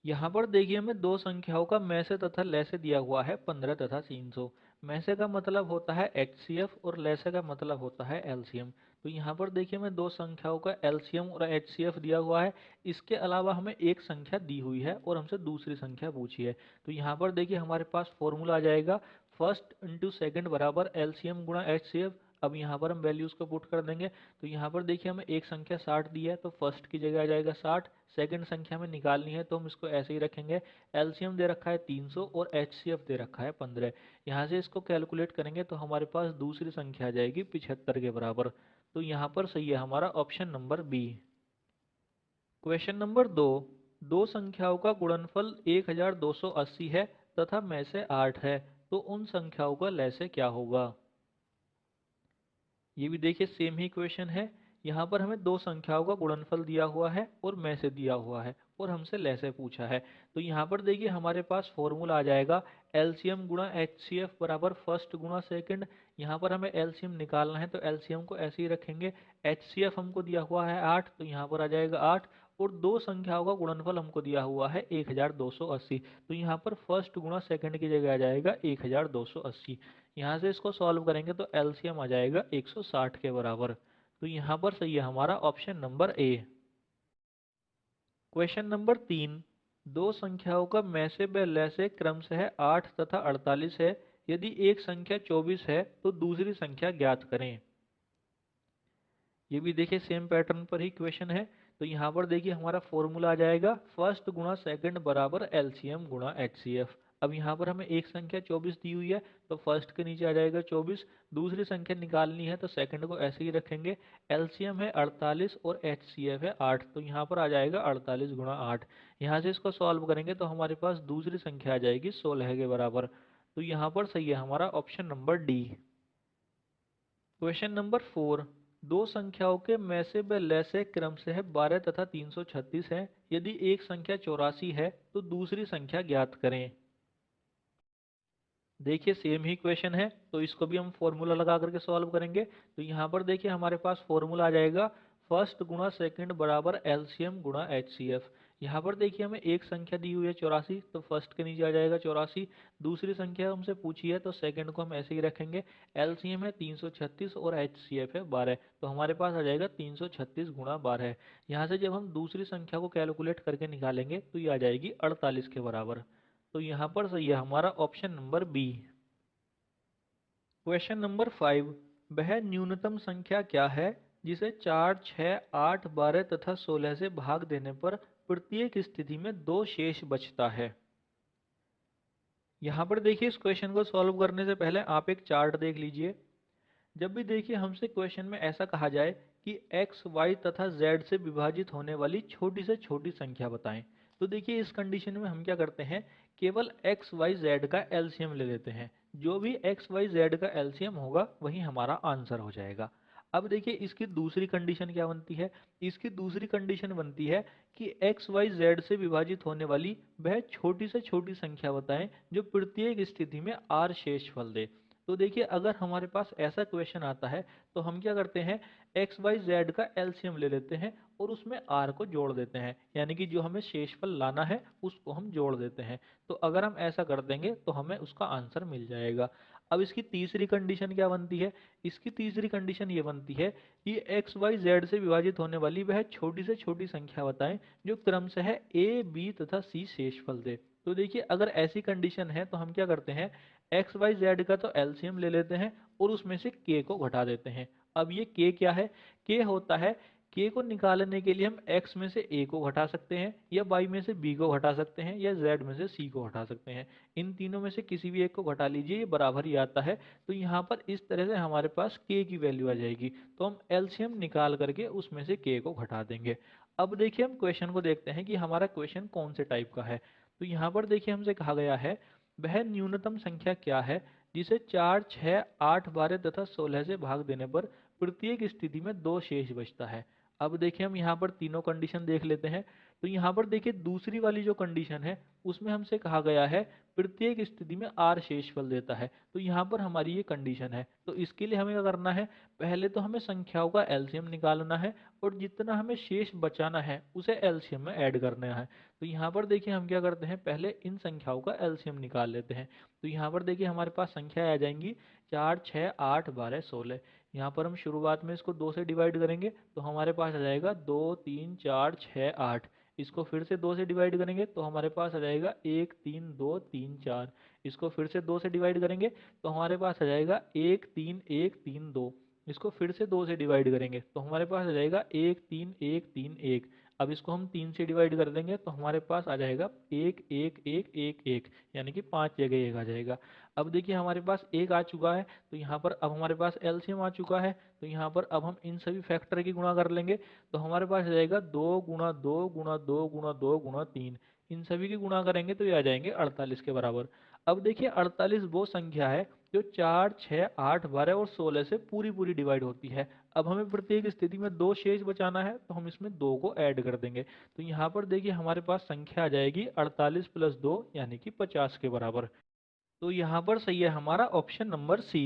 A: यहाँ पर देखिए हमें दो संख्याओं का मैं से तथा लै से दिया हुआ है 15 तथा 300। मैं से का मतलब होता है HCF और लै से का मतलब होता है LCM। तो यहाँ पर देखिए हमें दो संख्याओं का LCM और HCF दिया हुआ है। इसके अलावा हमें एक संख्या दी हुई है और हमसे दूसरी संख्या पूछी है। तो यहाँ पर देखिए हमारे पास फॉर्मूला आ जाएगा फर्स्ट इंटू सेकेंड बराबर LCM गुणा HCF। अब यहाँ पर हम वैल्यूज को पुट कर देंगे। तो यहाँ पर देखिए हमें एक संख्या 60 दी है तो फर्स्ट की जगह आ जाएगा 60। सेकंड संख्या में निकालनी है तो हम इसको ऐसे ही रखेंगे। LCM दे रखा है 300 और HCF दे रखा है 15। यहाँ से इसको कैलकुलेट करेंगे तो हमारे पास दूसरी संख्या आ जाएगी 75 के बराबर। तो यहाँ पर सही है हमारा option number B. Question number 2, दो संख्याओं का गुणनफल 1280 है तथा में से 8 है, तो उन संख्याओं का लय से क्या होगा। ये भी देखिए सेम ही क्वेश्चन है। यहाँ पर हमें दो संख्याओं का गुणनफल दिया हुआ है और में से दिया हुआ है और हमसे लय से पूछा है। तो यहाँ पर देखिए हमारे पास फॉर्मूला आ जाएगा LCM गुणा HCF बराबर फर्स्ट गुणा सेकंड। यहाँ पर हमें LCM निकालना है तो LCM को ऐसे ही रखेंगे। HCF हमको दिया हुआ है 8 तो यहाँ पर आ जाएगा 8 और दो संख्याओं का गुणनफल हमको दिया हुआ है 1280। तो यहाँ पर फर्स्ट गुणा सेकंड की जगह आ जाएगा 1280। यहाँ से इसको सॉल्व करेंगे तो LCM आ जाएगा 160 के बराबर। तो यहाँ पर सही है हमारा option number A. Question number 3, दो संख्याओं का में से व लय से क्रमशः 8 तथा 48 है। यदि एक संख्या 24 है तो दूसरी संख्या ज्ञात करें। ये भी देखिए सेम पैटर्न पर ही क्वेश्चन है। तो यहाँ पर देखिए हमारा फॉर्मूला आ जाएगा फर्स्ट गुणा सेकंड बराबर LCM गुणा HCF। अब यहाँ पर हमें एक संख्या 24 दी हुई है तो फर्स्ट के नीचे आ जाएगा 24। दूसरी संख्या निकालनी है तो सेकंड को ऐसे ही रखेंगे। LCM है 48 और HCF है 8 तो यहाँ पर आ जाएगा 48 गुणा 8। यहाँ से इसको सॉल्व करेंगे तो हमारे पास दूसरी संख्या आ जाएगी 16 के बराबर। तो यहाँ पर सही है हमारा option number D. Question number 4, दो संख्याओं के में से व लय से क्रमशः 12 तथा 336 है। यदि एक संख्या 84 है तो दूसरी संख्या ज्ञात करें। देखिए सेम ही क्वेश्चन है तो इसको भी हम फॉर्मूला लगा करके सॉल्व करेंगे। तो यहाँ पर देखिए हमारे पास फॉर्मूला आ जाएगा फर्स्ट गुणा सेकंड बराबर LCM गुणा HCF। यहाँ पर देखिए हमें एक संख्या दी हुई है 84 तो फर्स्ट के नीचे आ जाएगा 84। दूसरी संख्या हमसे पूछी है तो सेकंड को हम ऐसे ही रखेंगे। LCM है 336 और HCF है 12 तो हमारे पास आ जाएगा 336 गुणा 12। यहाँ से जब हम दूसरी संख्या को कैलकुलेट करके निकालेंगे तो ये आ जाएगी 48 के बराबर। तो यहाँ पर सही है हमारा option number B. Question number 5, वह न्यूनतम संख्या क्या है जिसे 4, 6, 8, 12 तथा 16 से भाग देने पर प्रत्येक स्थिति में दो शेष बचता है। यहाँ पर देखिए इस क्वेश्चन को सॉल्व करने से पहले आप एक चार्ट देख लीजिए। जब भी देखिए हमसे क्वेश्चन में ऐसा कहा जाए कि x, y तथा z से विभाजित होने वाली छोटी से छोटी संख्या बताएं, तो देखिए इस कंडीशन में हम क्या करते हैं, केवल x, y, z का एलसीएम ले लेते हैं। जो भी x, y, z का एलसीएम होगा वही हमारा आंसर हो जाएगा। अब देखिए इसकी दूसरी कंडीशन क्या बनती है, इसकी दूसरी कंडीशन बनती है कि x, y, z से विभाजित होने वाली वह छोटी से छोटी संख्या बताएं जो प्रत्येक स्थिति में r शेषफल दे। तो देखिए अगर हमारे पास ऐसा क्वेश्चन आता है तो हम क्या करते हैं, एक्स वाई जेड का एलसीएम ले लेते हैं और उसमें आर को जोड़ देते हैं, यानी कि जो हमें शेषफल लाना है उसको हम जोड़ देते हैं। तो अगर हम ऐसा कर देंगे तो हमें उसका आंसर मिल जाएगा। अब इसकी तीसरी कंडीशन क्या बनती है? इसकी तीसरी कंडीशन ये बनती है कि एक्स वाई जेड से विभाजित होने वाली वह छोटी से छोटी संख्या बताएं जो क्रमशः ए बी तथा सी शेषफल दे। तो देखिए, अगर ऐसी कंडीशन है तो हम क्या करते हैं, एक्स वाई जेड का तो एलसीएम ले लेते हैं और उसमें से के को घटा देते हैं। अब ये के क्या है? के होता है, के को निकालने के लिए हम x में से a को घटा सकते हैं, या y में से b को घटा सकते हैं, या z में से c को घटा सकते हैं। इन तीनों में से किसी भी एक को घटा लीजिए, ये बराबर ही आता है। तो यहाँ पर इस तरह से हमारे पास k की वैल्यू आ जाएगी। तो हम एलसीएम निकाल करके उसमें से k को घटा देंगे। अब देखिए, हम क्वेश्चन को देखते हैं कि हमारा क्वेश्चन कौन से टाइप का है। तो यहाँ पर देखिए, हमसे कहा गया है वह न्यूनतम संख्या क्या है जिसे 4, 6, 8, 12 तथा 16 से भाग देने पर प्रत्येक स्थिति में 2 शेष बचता है। अब देखिए, हम यहाँ पर तीनों कंडीशन देख लेते हैं। तो यहाँ पर देखिए, दूसरी वाली जो कंडीशन है उसमें हमसे कहा गया है प्रत्येक स्थिति में r शेषफल देता है। तो यहाँ पर हमारी ये कंडीशन है। तो इसके लिए हमें क्या करना है, पहले तो हमें संख्याओं का एलसीएम निकालना है और जितना हमें शेष बचाना है उसे एलसीएम में ऐड करना है। तो यहाँ पर देखिए, हम क्या करते हैं, पहले इन संख्याओं का एलसीएम निकाल लेते हैं। तो यहाँ पर देखिए, हमारे पास संख्या आ जाएंगी 4, 6, 8, 12, 16। यहाँ पर हम शुरुआत में इसको 2 से डिवाइड करेंगे तो हमारे पास आ जाएगा 2, 3, 4, 6, 8। इसको फिर से 2 से डिवाइड करेंगे तो हमारे पास आ जाएगा 1, 3, 2, 3, 4। इसको फिर से 2 से डिवाइड करेंगे तो हमारे पास आ जाएगा 1, 3, 1, 3, 2। इसको फिर से 2 से डिवाइड करेंगे तो हमारे पास आ जाएगा 1, 3, 1, 3, 1। अब इसको हम 3 से डिवाइड कर देंगे तो हमारे पास आ जाएगा 1, 1, 1, 1, 1, यानी कि 5 जगह 1 आ जाएगा। अब देखिए, हमारे पास 1 आ चुका है तो यहाँ पर अब हमारे पास एलसीएम आ चुका है। तो यहाँ पर अब हम इन सभी फैक्टर की गुणा कर लेंगे तो हमारे पास आ जाएगा 2 गुणा 2 गुणा 2 गुणा 2 गुणा 3। इन सभी की गुणा करेंगे तो ये आ जाएंगे 48 के बराबर। अब देखिए, 48 वो संख्या है जो 4, 6, 8, 12 और 16 से पूरी पूरी डिवाइड होती है। अब हमें प्रत्येक स्थिति में 2 शेष बचाना है तो हम इसमें 2 को ऐड कर देंगे। तो यहाँ पर देखिए, हमारे पास संख्या आ जाएगी 48 प्लस 2 यानी कि 50 के बराबर। तो यहाँ पर सही है हमारा option number C.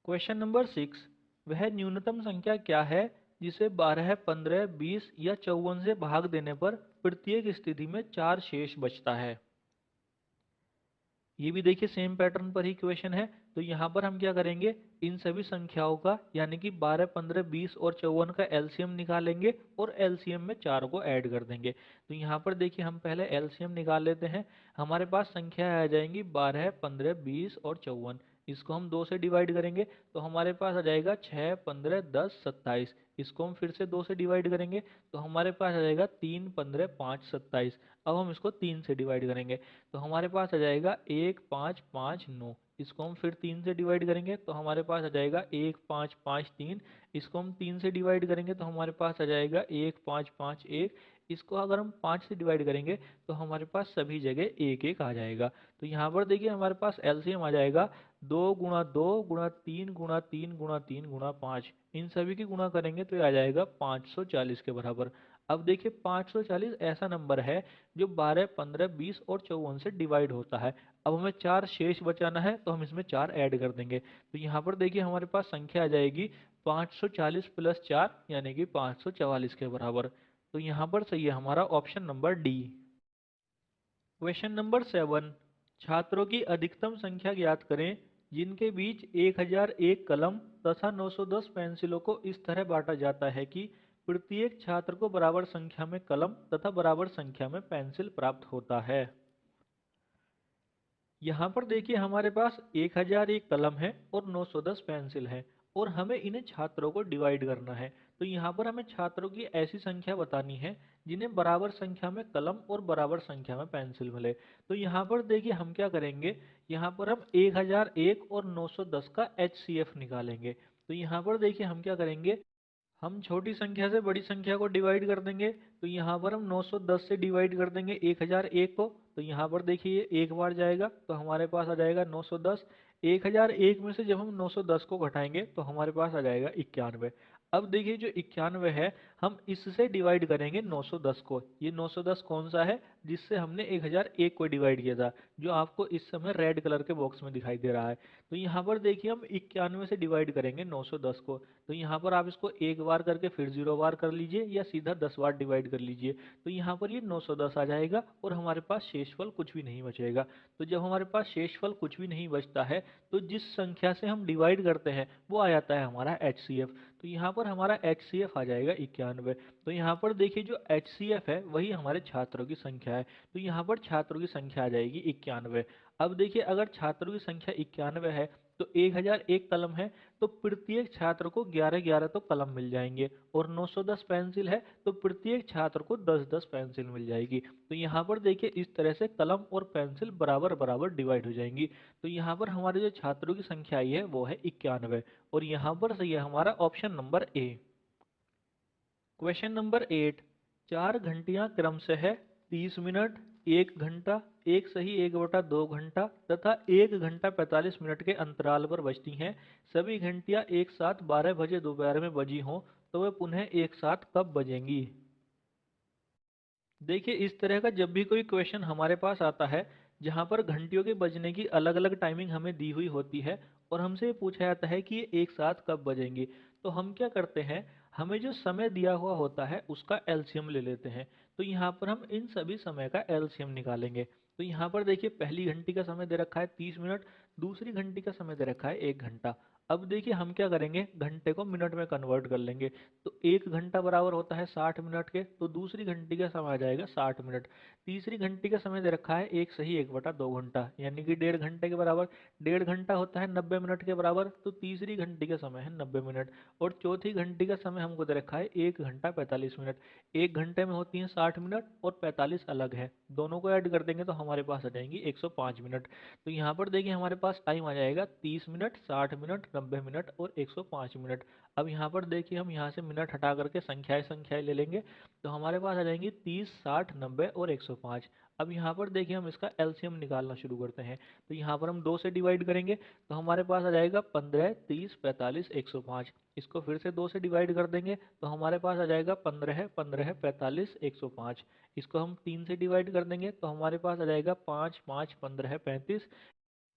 A: Question number 6, वह न्यूनतम संख्या क्या है जिसे 12, 15, 20 या 54 से भाग देने पर प्रत्येक स्थिति में 4 शेष बचता है। ये भी देखिए, सेम पैटर्न पर ही क्वेश्चन है। तो यहाँ पर हम क्या करेंगे, इन सभी संख्याओं का यानी कि 12, 15, 20 और 54 का एलसीएम निकालेंगे और एलसीएम में 4 को ऐड कर देंगे। तो यहाँ पर देखिए, हम पहले एलसीएम निकाल लेते हैं। हमारे पास संख्या आ जाएंगी 12, 15, 20 और 54। इसको हम 2 से डिवाइड करेंगे तो हमारे पास आ जाएगा 6, 15, 10, 27। इसको हम फिर से 2 से डिवाइड करेंगे तो हमारे पास आ जाएगा 3, 15, 5, 27। अब हम इसको 3 से डिवाइड करेंगे तो हमारे पास आ जाएगा 1, 5, 5, 9। इसको हम फिर 3 से डिवाइड करेंगे तो हमारे पास आ जाएगा 1, 5, 5, 3। इसको हम 3 से डिवाइड करेंगे तो हमारे पास आ जाएगा 1, 5, 5, 1। इसको अगर हम 5 से डिवाइड करेंगे तो हमारे पास सभी जगह 1, 1 आ जाएगा। तो यहाँ पर देखिए, हमारे पास एलसीएम आ जाएगा 2 गुणा 2 गुणा 3 गुणा 3 गुणा 3 गुणा 5। इन सभी की गुणा करेंगे तो ये आ जाएगा 540 के बराबर। अब देखिए, 540 ऐसा नंबर है जो 12, 15, 20 और 54 से डिवाइड होता है। अब हमें 4 शेष बचाना है तो हम इसमें 4 ऐड कर देंगे। तो यहाँ पर देखिए, हमारे पास संख्या आ जाएगी 540 प्लस 4 यानी कि 544 के बराबर। तो यहाँ पर सही है हमारा option number D. Question number 7, छात्रों की अधिकतम संख्या ज्ञात करें जिनके बीच 1001 कलम तथा 910 पेंसिलों को इस तरह बांटा जाता है कि प्रत्येक छात्र को बराबर संख्या में कलम तथा बराबर संख्या में पेंसिल प्राप्त होता है। यहाँ पर देखिए, हमारे पास 1001 कलम है और 910 पेंसिल है और हमें इन्हें छात्रों को डिवाइड करना है। तो यहाँ पर हमें छात्रों की ऐसी संख्या बतानी है जिन्हें बराबर संख्या में कलम और बराबर संख्या में पेंसिल मिले। तो यहाँ पर देखिए, हम क्या करेंगे, यहाँ पर हम 1001 और 910 का HCF निकालेंगे। तो यहाँ पर देखिए, हम क्या करेंगे, हम छोटी संख्या से बड़ी संख्या को डिवाइड कर देंगे। तो यहाँ पर हम 910 से डिवाइड कर देंगे 1001 को। तो यहाँ पर देखिए, ये एक बार जाएगा तो हमारे पास आ जाएगा 910। 1001 में से जब हम 910 को घटाएंगे तो हमारे पास आ जाएगा 91। अब देखिए, जो 91 है, हम इससे डिवाइड करेंगे 910 को। ये 910 कौन सा है? जिससे हमने 1001 को डिवाइड किया था, जो आपको इस समय रेड कलर के बॉक्स में दिखाई दे रहा है। तो यहाँ पर देखिए हम 91 से डिवाइड करेंगे 910 को। तो यहाँ पर आप इसको एक बार करके फिर 0 बार कर लीजिए, या सीधा 10 बार डिवाइड कर लीजिए। तो यहाँ पर ये 910 आ जाएगा और हमारे पास शेषफल कुछ भी नहीं बचेगा। तो जब हमारे पास शेषफल कुछ भी नहीं बचता है, तो जिस संख्या से हम डिवाइड करते हैं वो आ जाता है हमारा HCF। तो यहाँ पर हमारा HCF आ जाएगा 91। तो यहाँ पर देखिए जो HCF है वही हमारे छात्रों की संख्या है। तो यहाँ पर छात्रों की संख्या आ जाएगी 91। अब देखिए अगर छात्रों की संख्या 91 है तो 1001 कलम है, तो प्रत्येक छात्र को 11-11 तो कलम मिल जाएंगे, और 910 पेंसिल है तो प्रत्येक छात्र को 10-10 पेंसिल मिल जाएगी। तो यहाँ पर देखिए इस तरह से कलम और पेंसिल बराबर बराबर डिवाइड हो जाएंगी। तो यहाँ पर हमारे जो छात्रों की संख्या आई है वो है 91, और यहाँ पर सही है हमारा option number A. Question number 8, 4 घंटियां क्रमशः 30 मिनट, 1 घंटा, एक सही 1/2 घंटा तथा 1 घंटा 45 मिनट के अंतराल पर बजती हैं। सभी घंटियां एक साथ 12 बजे दोपहर में बजी हों तो वे पुनः एक साथ कब बजेंगी? देखिए इस तरह का जब भी कोई क्वेश्चन हमारे पास आता है जहाँ पर घंटियों के बजने की अलग अलग टाइमिंग हमें दी हुई होती है, और हमसे ये पूछा जाता है कि ये एक साथ कब बजेंगी, तो हम क्या करते हैं, हमें जो समय दिया हुआ होता है उसका एलसीएम ले लेते हैं। तो यहाँ पर हम इन सभी समय का एलसीएम निकालेंगे। तो यहाँ पर देखिए पहली घंटी का समय दे रखा है 30 मिनट, दूसरी घंटी का समय दे रखा है 1 घंटा। अब देखिए हम क्या करेंगे, घंटे को मिनट में कन्वर्ट कर लेंगे। तो 1 घंटा बराबर होता है 60 मिनट के, तो दूसरी घंटी का समय आ जाएगा 60 मिनट। तीसरी घंटी का समय दे रखा है एक सही 1/2 घंटा, यानी कि 1.5 घंटे के बराबर। 1.5 घंटा होता है 90 मिनट के बराबर, तो तीसरी घंटी का समय है 90 मिनट। और चौथी घंटी का समय हमको दे रखा है 1 घंटा 45 मिनट। 1 घंटे में होती है 60 मिनट और 45 अलग है, दोनों को ऐड कर देंगे तो हमारे पास आ जाएंगी 105 मिनट। तो यहाँ पर देखिए हमारे पास टाइम आ जाएगा 30 मिनट, 60 मिनट, 90 मिनट और 105 मिनट। अब यहाँ पर देखिए हम यहाँ से मिनट हटा करके संख्याएं संख्याएं ले लेंगे, तो हमारे पास आ जाएंगी 30, 60, 90 और 105। अब यहाँ पर देखिए हम इसका एलसीएम निकालना शुरू करते हैं। तो यहाँ पर हम 2 से डिवाइड करेंगे, तो हमारे पास आ जाएगा 15, 30, 45, 105। इसको फिर से 2 से डिवाइड कर देंगे, तो हमारे पास आ जाएगा 15, 15, 45, 105। इसको हम 3 से डिवाइड कर देंगे, तो हमारे पास आ जाएगा 5, 5, 15, 35।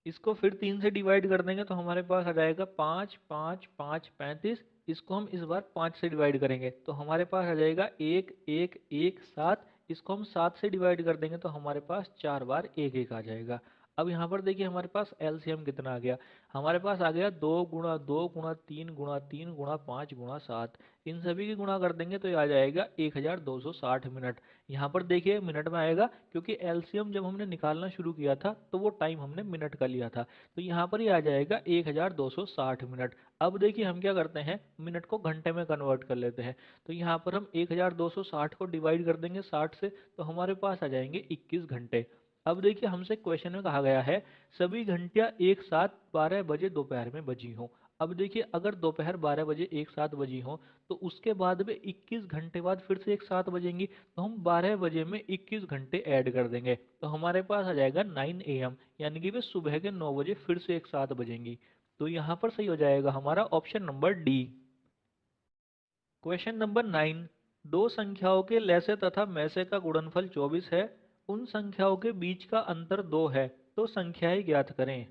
A: इसको फिर 3 से डिवाइड कर देंगे, तो हमारे पास आ जाएगा 5, 5, 5, 35। इसको हम इस बार 5 से डिवाइड करेंगे, तो हमारे पास आ जाएगा 1, 1, 1, 7। इसको हम 7 से डिवाइड कर देंगे, तो हमारे पास 4 बार 1, 1 आ जाएगा। अब यहाँ पर देखिए हमारे पास एलसीएम कितना आ गया, हमारे पास आ गया 2 × 2 × 3 × 5 × 7। इन सभी की गुणा कर देंगे तो ये आ जाएगा 1260 मिनट। यहाँ पर देखिए मिनट में आएगा, क्योंकि एलसीएम जब हमने निकालना शुरू किया था तो वो टाइम हमने मिनट का लिया था। तो यहाँ पर ये आ जाएगा 1260 मिनट। अब देखिए हम क्या करते हैं, मिनट को घंटे में कन्वर्ट कर लेते हैं। तो यहाँ पर हम 1260 को डिवाइड कर देंगे 60 से, तो हमारे पास आ जाएंगे 21 घंटे। अब देखिए हमसे क्वेश्चन में कहा गया है सभी घंटियां एक साथ 12 बजे दोपहर में बजी हों। अब देखिए अगर दोपहर 12 बजे एक साथ बजी हो, तो उसके बाद में 21 घंटे बाद फिर से एक साथ बजेंगी, तो हम 12 बजे में 21 घंटे ऐड कर देंगे, तो हमारे पास आ जाएगा 9 AM, यानी कि वे सुबह के 9 बजे फिर से एक साथ बजेंगी। तो यहाँ पर सही हो जाएगा हमारा option number D. Question number 9, दो संख्याओं के लैसे तथा मैसे का गुणनफल 24 है, उन संख्याओं के बीच का अंतर 2 है, तो संख्याएं ज्ञात करें।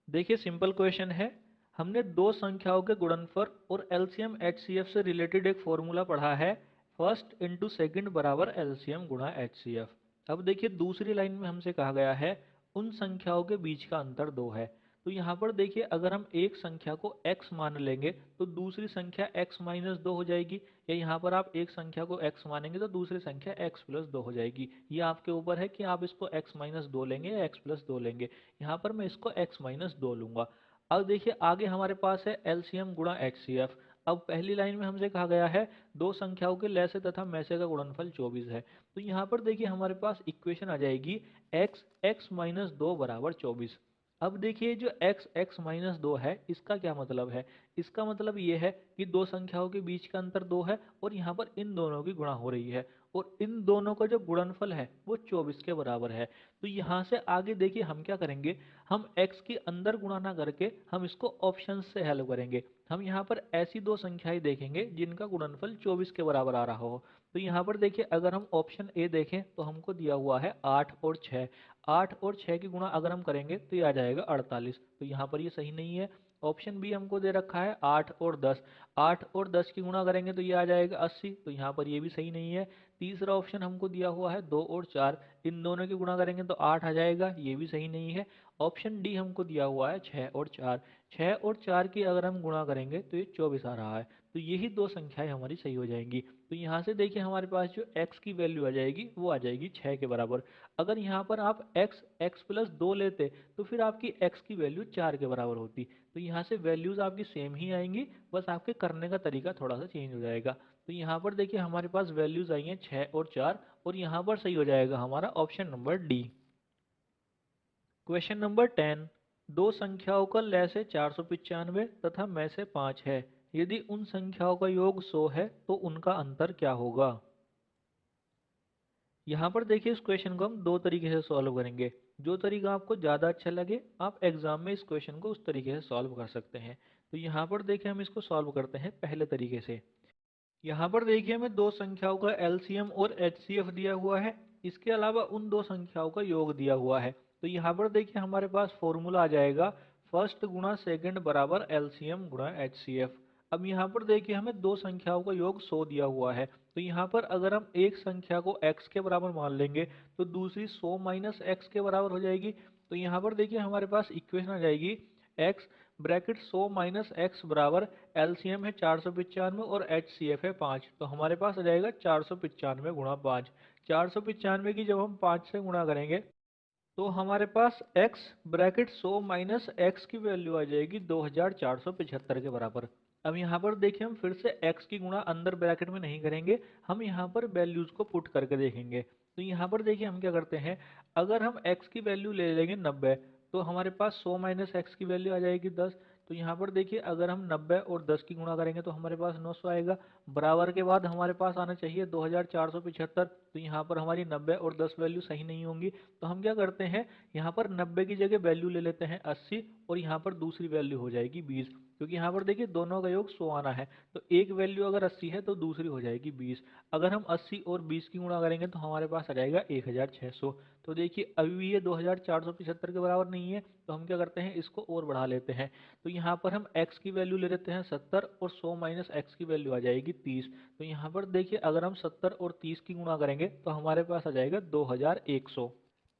A: देखिए सिंपल क्वेश्चन है, हमने दो संख्याओं के गुणनफल और एलसीएम एचसीएफ से रिलेटेड एक फॉर्मूला पढ़ा है, फर्स्ट इंटू सेकेंड बराबर एलसीएम गुणा एचसीएफ। अब देखिए दूसरी लाइन में हमसे कहा गया है उन संख्याओं के बीच का अंतर 2 है। तो यहाँ पर देखिए अगर हम एक संख्या को x मान लेंगे तो दूसरी संख्या x-2 हो जाएगी, या यहाँ पर आप एक संख्या को x मानेंगे तो दूसरी संख्या x+2 हो जाएगी। ये आपके ऊपर है कि आप इसको x-2 लेंगे या x+2 लेंगे। यहाँ पर मैं इसको x-2 लूंगा। अब देखिए आगे हमारे पास है एलसीएम गुणा एचसीएफ। अब पहली लाइन में हमसे कहा गया है दो संख्याओं के लैसे तथा मैसे का गुणनफल 24 है। तो यहाँ पर देखिए हमारे पास इक्वेशन आ जाएगी x(x-2) बराबर 24। अब देखिए जो x(x-2) है इसका क्या मतलब है, इसका मतलब ये है कि दो संख्याओं के बीच का अंतर 2 है और यहाँ पर इन दोनों की गुणा हो रही है, और इन दोनों का जो गुणनफल है वो 24 के बराबर है। तो यहाँ से आगे देखिए हम क्या करेंगे, हम x के अंदर गुणा ना करके हम इसको ऑप्शन से हल करेंगे। हम यहाँ पर ऐसी दो संख्याएं देखेंगे जिनका गुणनफल 24 के बराबर आ रहा हो। तो यहाँ पर देखिए, अगर हम ऑप्शन ए देखें तो हमको दिया हुआ है 8 और 6। 8 और 6 की गुणा अगर हम करेंगे तो ये आ जाएगा 48। तो यहाँ पर ये सही नहीं है। ऑप्शन बी हमको दे रखा है 8 और 10। 8 और 10 की गुणा करेंगे तो ये आ जाएगा 80। तो यहाँ पर ये भी सही नहीं है। तीसरा ऑप्शन हमको दिया हुआ है 2 और 4। इन दोनों की गुणा करेंगे तो 8 आ जाएगा, ये भी सही नहीं है। ऑप्शन डी हमको दिया हुआ है 6 और 4। 6 और 4 की अगर हम गुणा करेंगे तो ये 24 आ रहा है। तो यही दो संख्याएं हमारी सही हो जाएंगी। तो यहाँ से देखिए हमारे पास जो x की वैल्यू आ जाएगी वो आ जाएगी 6 के बराबर। अगर यहाँ पर आप x प्लस 2 लेते तो फिर आपकी x की वैल्यू 4 के बराबर होती। तो यहाँ से वैल्यूज आपकी सेम ही आएंगी, बस आपके करने का तरीका थोड़ा सा चेंज हो जाएगा। तो यहाँ पर देखिए हमारे पास वैल्यूज आई हैं 6 और 4, और यहाँ पर सही हो जाएगा हमारा option number D. Question number 10। दो संख्याओं का लय से 495 तथा मैं से 5 है। यदि उन संख्याओं का योग 100 है तो उनका अंतर क्या होगा। यहाँ पर देखिए, इस क्वेश्चन को हम दो तरीके से सॉल्व करेंगे। जो तरीका आपको ज़्यादा अच्छा लगे आप एग्जाम में इस क्वेश्चन को उस तरीके से सॉल्व कर सकते हैं। तो यहाँ पर देखिए हम इसको सॉल्व करते हैं पहले तरीके से। यहाँ पर देखिए हमें दो संख्याओं का एलसीएम और एचसीएफ दिया हुआ है। इसके अलावा उन दो संख्याओं का योग दिया हुआ है। तो यहाँ पर देखिए हमारे पास फॉर्मूला आ जाएगा फर्स्ट गुणा सेकंड बराबर एलसीएम गुणा एचसीएफ। अब यहाँ पर देखिए हमें दो संख्याओं का योग 100 दिया हुआ है। तो यहाँ पर अगर हम एक संख्या को x के बराबर मान लेंगे तो दूसरी 100 माइनस एक्स के बराबर हो जाएगी। तो यहाँ पर देखिए हमारे पास इक्वेशन आ जाएगी x ब्रैकेट 100 माइनस एक्स बराबर एलसीएम है 495 और एचसीएफ है 5। तो हमारे पास आ जाएगा 495 गुणा 5। 495 की जब हम 5 से गुणा करेंगे तो हमारे पास x ब्रैकेट 100 माइनस एक्स की वैल्यू आ जाएगी 2475 के बराबर। अब यहाँ पर देखिए हम फिर से x की गुणा अंदर ब्रैकेट में नहीं करेंगे, हम यहाँ पर वैल्यूज को पुट करके देखेंगे। तो यहाँ पर देखिए हम क्या करते हैं, अगर हम x की वैल्यू ले लेंगे 90 तो हमारे पास 100 माइनस एक्स की वैल्यू आ जाएगी 10। तो यहाँ पर देखिए अगर हम 90 और 10 की गुणा करेंगे तो हमारे पास 900 आएगा। बराबर के बाद हमारे पास आना चाहिए 2475। तो यहाँ पर हमारी 90 और 10 वैल्यू सही नहीं होंगी। तो हम क्या करते हैं, यहाँ पर 90 की जगह वैल्यू ले लेते हैं 80, और यहाँ पर दूसरी वैल्यू हो जाएगी 20, क्योंकि यहाँ पर देखिए दोनों का योग 100 आना है। तो एक वैल्यू अगर 80 है तो दूसरी हो जाएगी 20। अगर हम 80 और 20 की गुणा करेंगे तो हमारे पास आ जाएगा 1600। तो देखिए अभी भी ये 2475 के बराबर नहीं है। तो हम क्या करते हैं, इसको और बढ़ा लेते हैं। तो यहाँ पर हम x की वैल्यू ले लेते हैं 70, और 100 माइनस एक्स की वैल्यू आ जाएगी 30। तो यहाँ पर देखिए अगर हम 70 और 30 की गुणा करेंगे तो हमारे पास आ जाएगा 2100।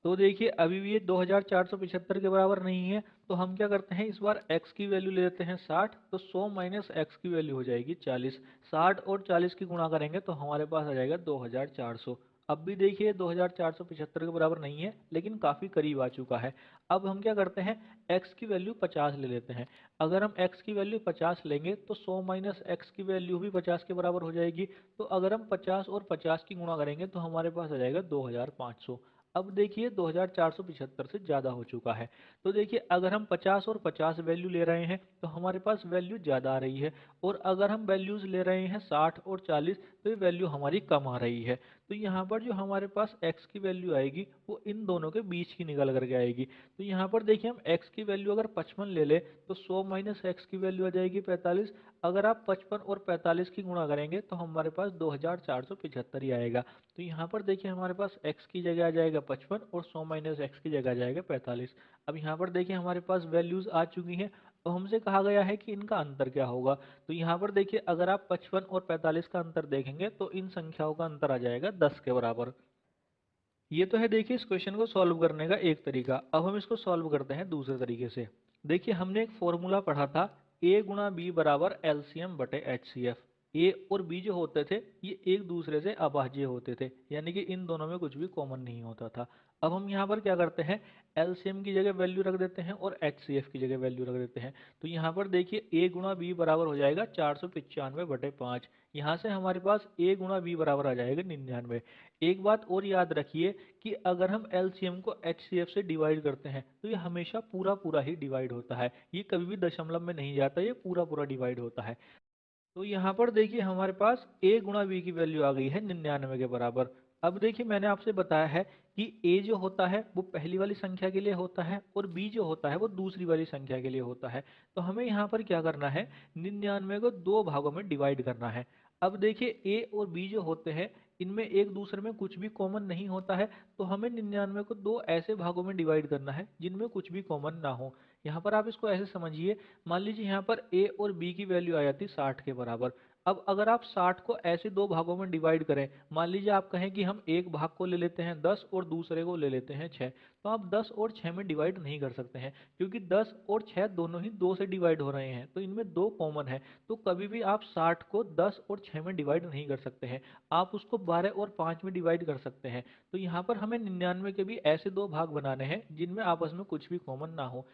A: तो देखिए अभी भी ये 2475 के बराबर नहीं है। तो हम क्या करते हैं, इस बार x की वैल्यू ले लेते हैं 60। तो 100 माइनस एक्स की वैल्यू हो जाएगी 40। 60 और 40 की गुणा करेंगे तो हमारे पास आ जाएगा 2400। अब भी देखिए 2475 के बराबर नहीं है, लेकिन काफ़ी करीब आ चुका है। अब हम क्या करते हैं, x की वैल्यू 50 ले लेते हैं। अगर हम x की वैल्यू 50 लेंगे तो 100 माइनस एक्स की वैल्यू भी 50 के बराबर हो जाएगी। तो अगर हम 50 और 50 की गुणा करेंगे तो हमारे पास आ जाएगा 2500। अब देखिए 2475 से ज़्यादा हो चुका है। तो देखिए अगर हम 50 और 50 वैल्यू ले रहे हैं तो हमारे पास वैल्यू ज़्यादा आ रही है, और अगर हम वैल्यूज़ ले रहे हैं 60 और 40 तो ये वैल्यू हमारी कम आ रही है। तो यहाँ पर जो हमारे पास x की वैल्यू आएगी वो इन दोनों के बीच की निकल करके आएगी। तो यहाँ पर देखिए हम x की वैल्यू अगर 55 ले ले तो 100 माइनस एक्स की वैल्यू आ जाएगी 45। अगर आप 55 और 45 की गुणा करेंगे तो हमारे पास 2475 ही आएगा। तो यहाँ पर देखिए हमारे पास x की जगह आ जाएगा 55 और 100 माइनस एक्स की जगह आ जाएगा 45। अब यहाँ पर देखिए हमारे पास वैल्यूज आ चुकी हैं। तो हमसे कहा गया है कि इनका अंतर क्या होगा। तो यहाँ पर देखिए अगर आप 55 और 45 का अंतर देखेंगे तो इन संख्याओं का अंतर आ जाएगा 10 के बराबर। ये तो है देखिए इस क्वेश्चन को सॉल्व करने का एक तरीका। अब हम इसको सॉल्व करते हैं दूसरे तरीके से। देखिए हमने एक फॉर्मूला पढ़ा था a गुणा बी बराबर एलसीएम बटे एच सी एफ। ए और बी जो होते थे ये एक दूसरे से अभाज्य होते थे, यानी कि इन दोनों में कुछ भी कॉमन नहीं होता था। अब हम यहाँ पर क्या करते हैं, एलसीएम की जगह वैल्यू रख देते हैं और एच सी एफ की जगह वैल्यू रख देते हैं। तो यहाँ पर देखिए a गुणा बी बराबर हो जाएगा 495 बटे 5। यहाँ से हमारे पास a गुणा बी बराबर आ जाएगा 99। एक बात और याद रखिए कि अगर हम एलसीएम को एचसीएफ से डिवाइड करते हैं तो ये हमेशा पूरा पूरा ही डिवाइड होता है, ये कभी भी दशमलव में नहीं जाता, ये पूरा पूरा डिवाइड होता है। तो यहाँ पर देखिए हमारे पास a गुणा बी की वैल्यू आ गई है 99 के बराबर। अब देखिए मैंने आपसे बताया है कि ए जो होता है वो पहली वाली संख्या के लिए होता है और बी जो होता है वो दूसरी वाली संख्या के लिए होता है। तो हमें यहाँ पर क्या करना है, 99 को दो भागों में डिवाइड करना है। अब देखिए ए और बी जो होते हैं इनमें एक दूसरे में कुछ भी कॉमन नहीं होता है, तो हमें 99 को दो ऐसे भागों में डिवाइड करना है जिनमें कुछ भी कॉमन ना हो। यहाँ पर आप इसको ऐसे समझिए, मान लीजिए यहाँ पर ए और बी की वैल्यू आ जाती 60 के बराबर। अब अगर आप 60 को ऐसे दो भागों में डिवाइड करें, मान लीजिए आप कहें कि हम एक भाग को ले लेते हैं 10 और दूसरे को ले लेते हैं 6, तो आप 10 और 6 में डिवाइड नहीं कर सकते हैं, क्योंकि 10 और 6 दोनों ही 2 से डिवाइड हो रहे हैं, तो इनमें दो कॉमन है। तो कभी भी आप 60 को 10 और 6 में डिवाइड नहीं कर सकते हैं, आप उसको 12 और 5 में डिवाइड कर सकते हैं। तो यहाँ पर हमें 99 के भी ऐसे दो भाग बनाने हैं जिनमें आपस में कुछ भी कॉमन ना हो।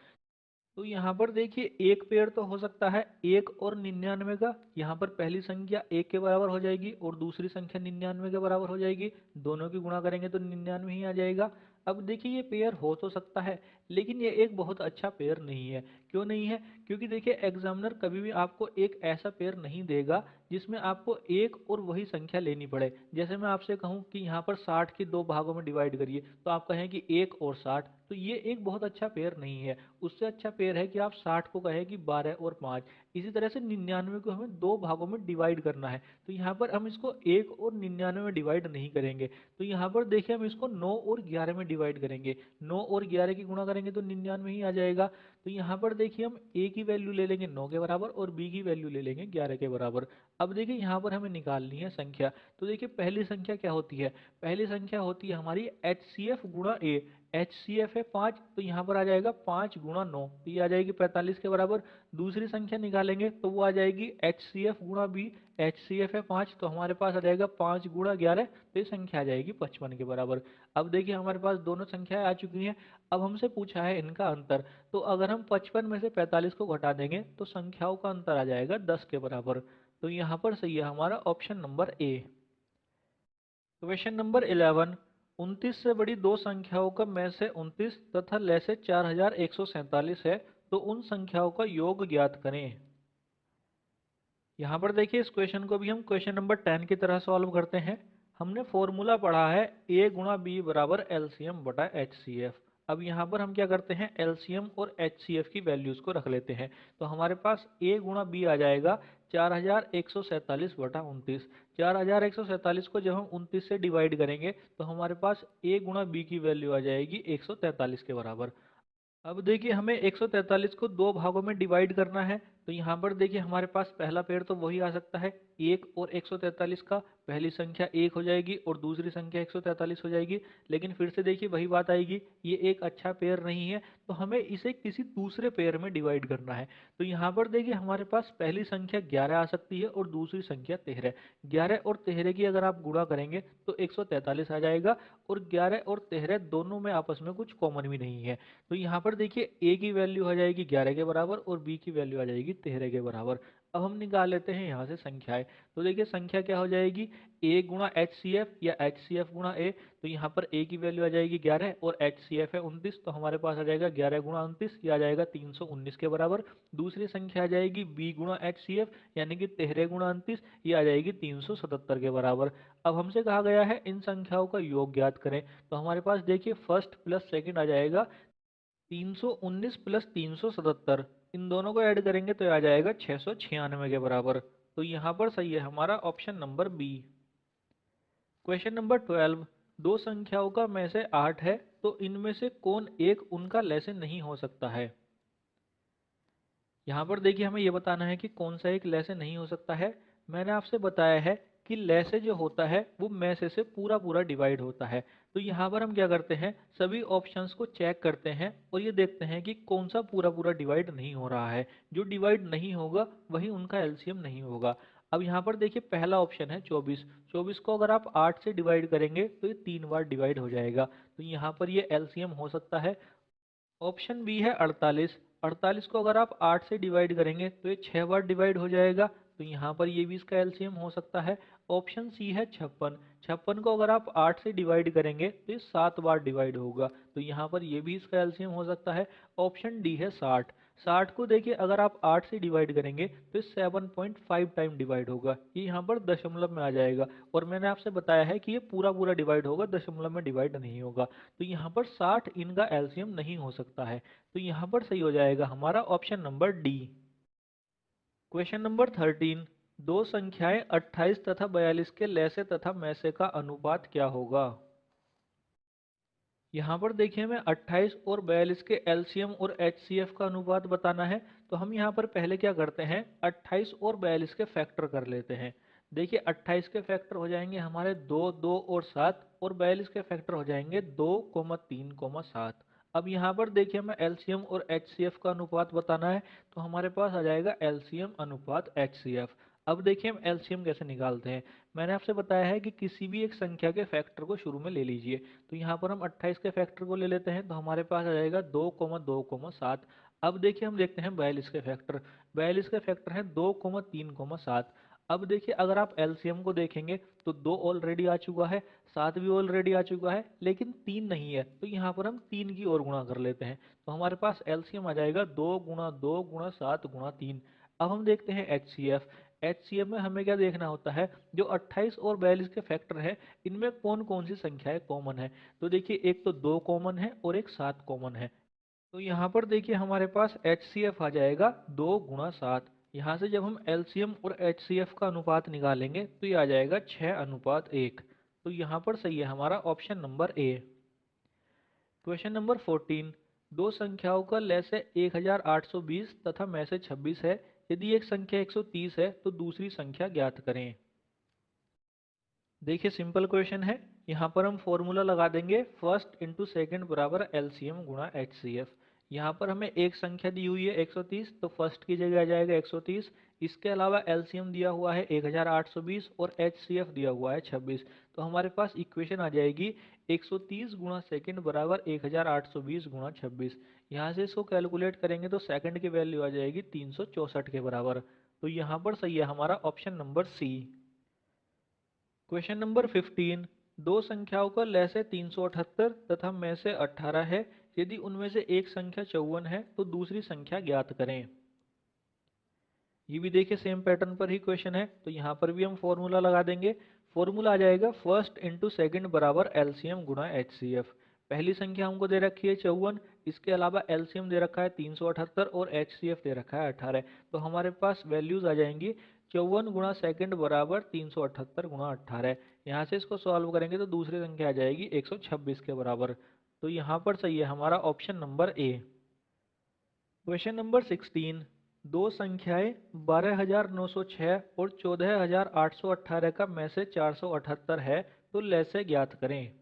A: तो यहाँ पर देखिए एक पेयर तो हो सकता है 1 और 99 का। यहाँ पर पहली संख्या 1 के बराबर हो जाएगी और दूसरी संख्या 99 के बराबर हो जाएगी। दोनों की गुणा करेंगे तो 99 ही आ जाएगा। अब देखिए ये पेयर हो तो सकता है, लेकिन ये एक बहुत अच्छा पेयर नहीं है। क्यों नहीं है? क्योंकि देखिए एग्जामिनर कभी भी आपको एक ऐसा पेयर नहीं देगा जिसमें आपको एक और वही संख्या लेनी पड़े। जैसे मैं आपसे कहूँ कि यहाँ पर 60 की दो भागों में डिवाइड करिए, तो आप कहें कि 1 और 60, तो ये एक बहुत अच्छा पेयर नहीं है। उससे अच्छा पेयर है कि आप 60 को कहें कि 12 और 5। इसी तरह से 99 को हमें दो भागों में डिवाइड करना है, तो यहाँ पर हम इसको 1 और 99 में डिवाइड नहीं करेंगे। तो यहाँ पर देखिए हम इसको 9 और 11 में डिवाइड करेंगे। 9 और 11 की गुणा करेंगे तो 99 ही आ जाएगा। तो यहाँ पर देखिए हम ए की वैल्यू ले लेंगे 9 के बराबर और बी की वैल्यू ले लेंगे 11 के बराबर। अब देखिए यहाँ पर हमें निकालनी है संख्या। तो देखिए पहली संख्या क्या होती है? पहली संख्या होती है हमारी HCF गुणा ए। HCF है 5, तो यहाँ पर आ जाएगा 5 गुणा 9, तो ये आ जाएगी 45 के बराबर। दूसरी संख्या निकालेंगे तो वो आ जाएगी HCF गुणा बी। HCF है 5, तो हमारे पास आ जाएगा 5 गुणा 11, तो ये संख्या आ जाएगी 55 के बराबर। अब देखिए हमारे पास दोनों संख्याएं आ चुकी हैं। अब हमसे पूछा है इनका अंतर, तो अगर हम 55 में से 45 को घटा देंगे तो संख्याओं का अंतर आ जाएगा 10 के बराबर। तो यहाँ पर सही है हमारा option number A. Question number 11, 29 से बड़ी दो संख्याओं का में से 29 तथा लय से 4147 है, तो उन संख्याओं का योग ज्ञात करें। यहाँ पर देखिए इस क्वेश्चन को भी हम क्वेश्चन नंबर 10 की तरह सॉल्व करते हैं। हमने फॉर्मूला पढ़ा है ए गुणा बी बराबर एलसीएम बटा HCF। अब यहाँ पर हम क्या करते हैं, एलसीएम और HCF की वैल्यूज को रख लेते हैं। तो हमारे पास ए गुणा बी आ जाएगा 4147 बटा 29। 4147 को जब हम 29 से डिवाइड करेंगे तो हमारे पास ए गुणा बी की वैल्यू आ जाएगी 143 के बराबर। अब देखिए हमें 143 को दो भागों में डिवाइड करना है, तो यहाँ पर देखिए हमारे पास पहला पेड़ तो वही आ सकता है 1 और 143 का। पहली संख्या 1 हो जाएगी और दूसरी संख्या 143 हो जाएगी। लेकिन फिर से देखिए वही बात आएगी, ये एक अच्छा पेयर नहीं है, तो हमें इसे किसी दूसरे पेयर में डिवाइड करना है। तो यहाँ पर देखिए हमारे पास पहली संख्या 11 आ सकती है और दूसरी संख्या 13। 11 और 13 की अगर आप गुणा करेंगे तो 143 आ जाएगा, और 11 और 13 दोनों में आपस में कुछ कॉमन भी नहीं है। तो यहाँ पर देखिए ए की वैल्यू हो जाएगी 11 के बराबर और बी की वैल्यू आ जाएगी 13 के बराबर। अब हम निकाल लेते हैं यहाँ से संख्याएं। तो देखिए संख्या क्या हो जाएगी, ए गुणा HCF या HCF गुणा ए। तो यहाँ पर ए की वैल्यू आ जाएगी 11 और HCF है 29, तो हमारे पास आ जाएगा 11 गुणा 29, ये आ जाएगा 319 के बराबर। दूसरी संख्या आ जाएगी बी गुणा HCF यानी कि 13 गुणा 29, ये आ जाएगी 377 के बराबर। अब हमसे कहा गया है इन संख्याओं का योग ज्ञात करें। तो हमारे पास देखिए फर्स्ट प्लस सेकंड आ जाएगा 319 प्लस 377, इन दोनों को ऐड करेंगे तो आ जाएगा 696 के बराबर। तो यहाँ पर सही है हमारा option number B. Question number 12, दो संख्याओं का में से 8 है, तो इनमें से कौन एक उनका लय से नहीं हो सकता है। यहाँ पर देखिए हमें यह बताना है कि कौन सा एक लय से नहीं हो सकता है। मैंने आपसे बताया है कि लय से जो होता है वो में से पूरा पूरा डिवाइड होता है। तो यहाँ पर हम क्या करते हैं, सभी ऑप्शंस को चेक करते हैं और ये देखते हैं कि कौन सा पूरा पूरा डिवाइड नहीं हो रहा है। जो डिवाइड नहीं होगा वही उनका एलसीएम नहीं होगा। अब यहाँ पर देखिए पहला ऑप्शन है 24। 24 को अगर आप 8 से डिवाइड करेंगे तो ये 3 बार डिवाइड हो जाएगा, तो यहाँ पर ये एलसीएम हो सकता है। ऑप्शन बी है 48। 48 को अगर आप 8 से डिवाइड करेंगे तो ये 6 बार डिवाइड हो जाएगा, तो यहाँ पर ये भी इसका एलसीएम हो सकता है। ऑप्शन सी है 56। 56 को अगर आप 8 से डिवाइड करेंगे तो ये 7 बार डिवाइड होगा, तो यहाँ पर ये भी इसका एलसीएम हो सकता है। ऑप्शन डी है 60। 60 को देखिए अगर आप 8 से डिवाइड करेंगे तो 7.5 टाइम डिवाइड होगा, ये यहाँ पर दशमलव में आ जाएगा। और मैंने आपसे बताया है कि ये पूरा पूरा डिवाइड होगा, दशमलव में डिवाइड नहीं होगा। तो यहाँ पर 60 इनका एलसीएम नहीं हो सकता है। तो यहाँ पर सही हो जाएगा हमारा option number D. Question number 13, दो संख्याएं 28 तथा 42 के लैसे तथा मैसे का अनुपात क्या होगा। यहाँ पर देखिए हमें 28 और 42 के एलसीएम और एचसीएफ का अनुपात बताना है। तो हम यहाँ पर पहले क्या करते हैं, 28 और 42 के फैक्टर कर लेते हैं। देखिए 28 के फैक्टर हो जाएंगे हमारे 2, 2 और 7, और 42 के फैक्टर हो जाएंगे 2, 3, 7। अब यहाँ पर देखिए हमें एलसीएम और एचसीएफ का अनुपात बताना है। तो हमारे पास आ जाएगा एलसीएम अनुपात एचसीएफ। अब देखिए हम एलसीएम कैसे निकालते हैं। मैंने आपसे बताया है कि किसी भी एक संख्या के फैक्टर को शुरू में ले लीजिए। तो यहाँ पर हम 28 के फैक्टर को ले लेते हैं, तो हमारे पास आ जाएगा 2, 2, 7। अब देखिए हम देखते हैं 42 के फैक्टर। 42 के फैक्टर हैं 2, 3, 7। अब देखिए अगर आप एलसीएम को देखेंगे तो 2 ऑलरेडी आ चुका है, 7 भी ऑलरेडी आ चुका है, लेकिन 3 नहीं है। तो यहाँ पर हम 3 की और गुणा कर लेते हैं। तो हमारे पास एलसीएम आ जाएगा 2 गुणा 2 गुणा 7 गुणा 3। अब हम देखते हैं एचसीएफ। एचसीएफ में हमें क्या देखना होता है, जो 28 और 42 के फैक्टर है इनमें कौन कौन सी संख्याएं कॉमन है। तो देखिए एक तो 2 कॉमन है और एक 7 कॉमन है। तो यहाँ पर देखिए हमारे पास एचसीएफ आ जाएगा 2 गुणा 7। यहाँ से जब हम एलसीएम और एचसीएफ का अनुपात निकालेंगे तो ये आ जाएगा 6:1। तो यहाँ पर सही है हमारा option number A. Question number 14, दो संख्याओं का लैसे 1820 तथा में से 26 है। यदि एक संख्या 130 है तो दूसरी संख्या ज्ञात करें। देखिए सिंपल क्वेश्चन है। यहाँ पर हम फॉर्मूला लगा देंगे, फर्स्ट इंटू सेकेंड बराबर एलसीएम गुणा एचसीएफ। यहाँ पर हमें एक संख्या दी हुई है 130, तो फर्स्ट की जगह आ जाएगा 130। इसके अलावा एलसीएम दिया हुआ है 1820 और एचसीएफ दिया हुआ है 26। तो हमारे पास इक्वेशन आ जाएगी 130 गुणा सेकेंड बराबर 1820 गुणा 26। यहाँ से इसको कैलकुलेट करेंगे तो सेकेंड की वैल्यू आ जाएगी 364 के बराबर। तो यहाँ पर सही है हमारा option number C. Question number 15, दो संख्याओं का लैसे 378 तथा में से 18 है। यदि उनमें से एक संख्या 54 है तो दूसरी संख्या ज्ञात करें। ये भी देखिए सेम पैटर्न पर ही क्वेश्चन है, तो यहाँ पर भी हम फॉर्मूला लगा देंगे। फॉर्मूला आ जाएगा फर्स्ट इंटू सेकेंड बराबर एलसीएम गुणा एचसीएफ। पहली संख्या हमको दे रखी है 54, इसके अलावा एलसीएम दे रखा है 378 और एचसीएफ दे रखा है 18। तो हमारे पास वैल्यूज आ जाएंगी 54 गुणा सेकेंड बराबर 378 गुणा 18। यहाँ से इसको सॉल्व करेंगे तो दूसरी संख्या आ जाएगी 126 के बराबर। तो यहाँ पर सही है हमारा option number A. Question number 16, दो संख्याएं 12,906 और 14,818 का में से 478 है, तो लैसे ज्ञात करें।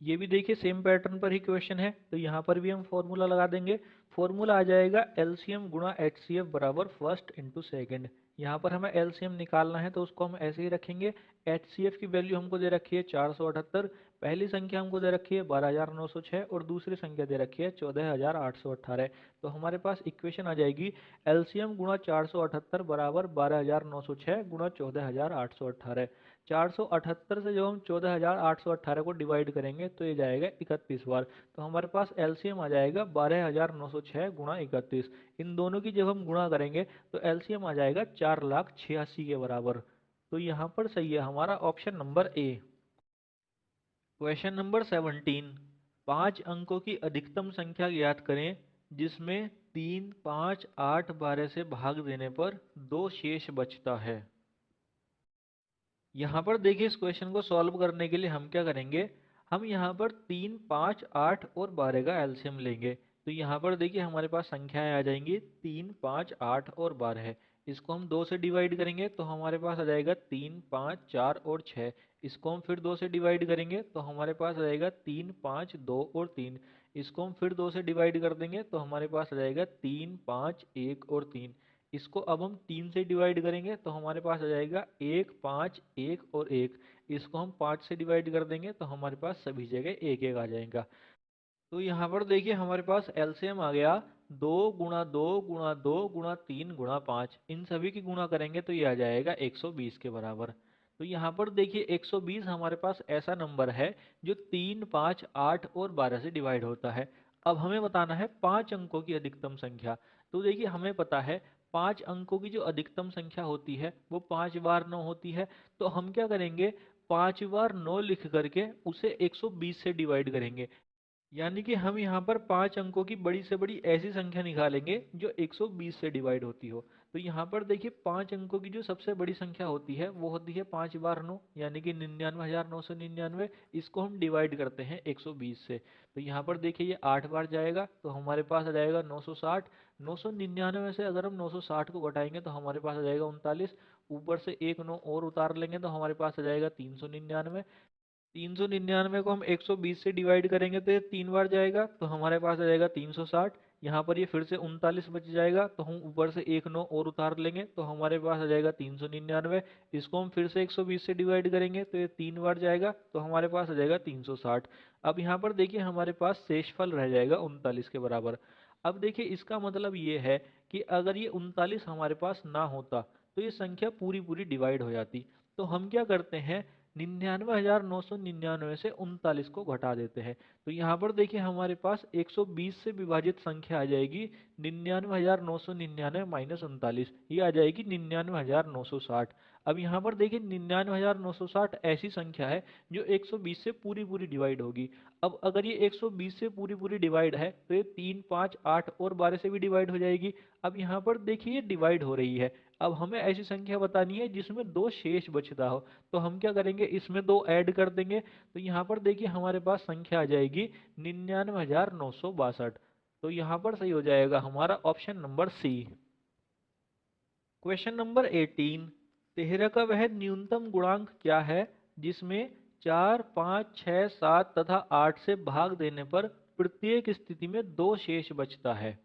A: ये भी देखिए सेम पैटर्न पर ही क्वेश्चन है, तो यहाँ पर भी हम फॉर्मूला लगा देंगे। फॉर्मूला आ जाएगा एलसीएम गुणा एचसीएफ बराबर फर्स्ट इंटू सेकेंड। यहाँ पर हमें एलसीएम निकालना है तो उसको हम ऐसे ही रखेंगे। एचसीएफ की वैल्यू हमको दे रखी है 478, पहली संख्या हमको दे रखी है 12,906 और दूसरी संख्या दे रखी है 14,818। तो हमारे पास इक्वेशन आ जाएगी एलसीएम गुणा 478 बराबर 12,906 गुणा 14,818। 478 से जब हम 14,818 को डिवाइड करेंगे तो ये जाएगा 31 बार। तो हमारे पास एलसीएम आ जाएगा 12,906 गुणा 31। इन दोनों की जब हम गुणा करेंगे तो एलसीएम आ जाएगा 4,86,000 के बराबर। तो यहाँ पर सही है हमारा option number A. Question number 17, 5 अंकों की अधिकतम संख्या ज्ञात करें जिसमें 3, 5, 8, 12 से भाग देने पर 2 शेष बचता है। यहाँ पर देखिए इस क्वेश्चन को सॉल्व करने के लिए हम क्या करेंगे, हम यहाँ पर 3, 5, 8 और 12 का एलसीएम लेंगे। तो यहाँ पर देखिए हमारे पास संख्याएं आ जाएंगी 3, 5, 8 और 12। इसको हम 2 से डिवाइड करेंगे तो हमारे पास आ जाएगा 3, 5, 4 और 6। इसको हम फिर 2 से डिवाइड करेंगे तो हमारे पास आ जाएगा 3, 5, 2 और 3। इसको हम फिर 2 से डिवाइड कर देंगे तो हमारे पास आ जाएगा 3, 5, 1 और 3। इसको अब हम 3 से डिवाइड करेंगे तो हमारे पास आ जाएगा 1, 5, 1 और 1। इसको हम 5 से डिवाइड कर देंगे तो हमारे पास सभी जगह 1 1 आ जाएगा। तो यहाँ पर देखिए हमारे पास एलसीएम आ गया 2 गुणा 2 गुणा 2 गुणा 3 गुणा 5। इन सभी की गुणा करेंगे तो ये आ जाएगा 120 के बराबर। तो यहाँ पर देखिए 120 हमारे पास ऐसा नंबर है जो 3, 5, 8 और 12 से डिवाइड होता है। अब हमें बताना है 5 अंकों की अधिकतम संख्या। तो देखिए हमें पता है 5 अंकों की जो अधिकतम संख्या होती है वो 5 बार 9 होती है। तो हम क्या करेंगे, 5 बार 9 लिख करके उसे 120 से डिवाइड करेंगे। यानी कि हम यहाँ पर 5 अंकों की बड़ी से बड़ी ऐसी संख्या निकालेंगे जो 120 से डिवाइड होती हो। तो यहाँ पर देखिए 5 अंकों की जो सबसे बड़ी संख्या होती है वो होती है 5 बार 9, यानी कि 99,999। इसको हम डिवाइड करते हैं 120 से। तो यहाँ पर देखिए ये 8 बार जाएगा तो हमारे पास आ जाएगा 960। 999 से अगर हम 960 को घटाएंगे तो हमारे पास आ जाएगा 39। ऊपर से एक 9 और उतार लेंगे तो हमारे पास आ जाएगा 399। 399 को हम 120 से डिवाइड करेंगे तो ये 3 बार जाएगा तो हमारे पास आ जाएगा 360। यहाँ पर ये फिर से 39 बच जाएगा तो हम ऊपर से एक 9 और उतार लेंगे तो हमारे पास आ जाएगा 399। इसको हम फिर से 120 से डिवाइड करेंगे तो ये 3 बार जाएगा तो हमारे पास आ जाएगा 360। अब यहाँ पर देखिए हमारे पास शेषफल रह जाएगा 39 के बराबर। अब देखिए इसका मतलब ये है कि अगर ये 39 हमारे पास ना होता तो ये संख्या पूरी पूरी डिवाइड हो जाती। तो हम क्या करते हैं, 99,999 से 39 को घटा देते हैं। तो यहाँ पर देखिए हमारे पास 120 से विभाजित संख्या आ जाएगी 99,999 माइनस 39, ये आ जाएगी 99,960। अब यहाँ पर देखिए 99,960 ऐसी संख्या है जो 120 से पूरी पूरी डिवाइड होगी। अब अगर ये 120 से पूरी पूरी डिवाइड है तो ये 3, 5, 8 और 12 से भी डिवाइड हो जाएगी। अब यहाँ पर देखिए ये डिवाइड हो रही है। अब हमें ऐसी संख्या बतानी है जिसमें दो शेष बचता हो। तो हम क्या करेंगे, इसमें दो ऐड कर देंगे। तो यहाँ पर देखिए हमारे पास संख्या आ जाएगी 99,962। तो यहाँ पर सही हो जाएगा हमारा option number C. Question number 18, 13 का वह न्यूनतम गुणांक क्या है जिसमें 4, 5, 6, 7 तथा 8 से भाग देने पर प्रत्येक स्थिति में दो शेष बचता है।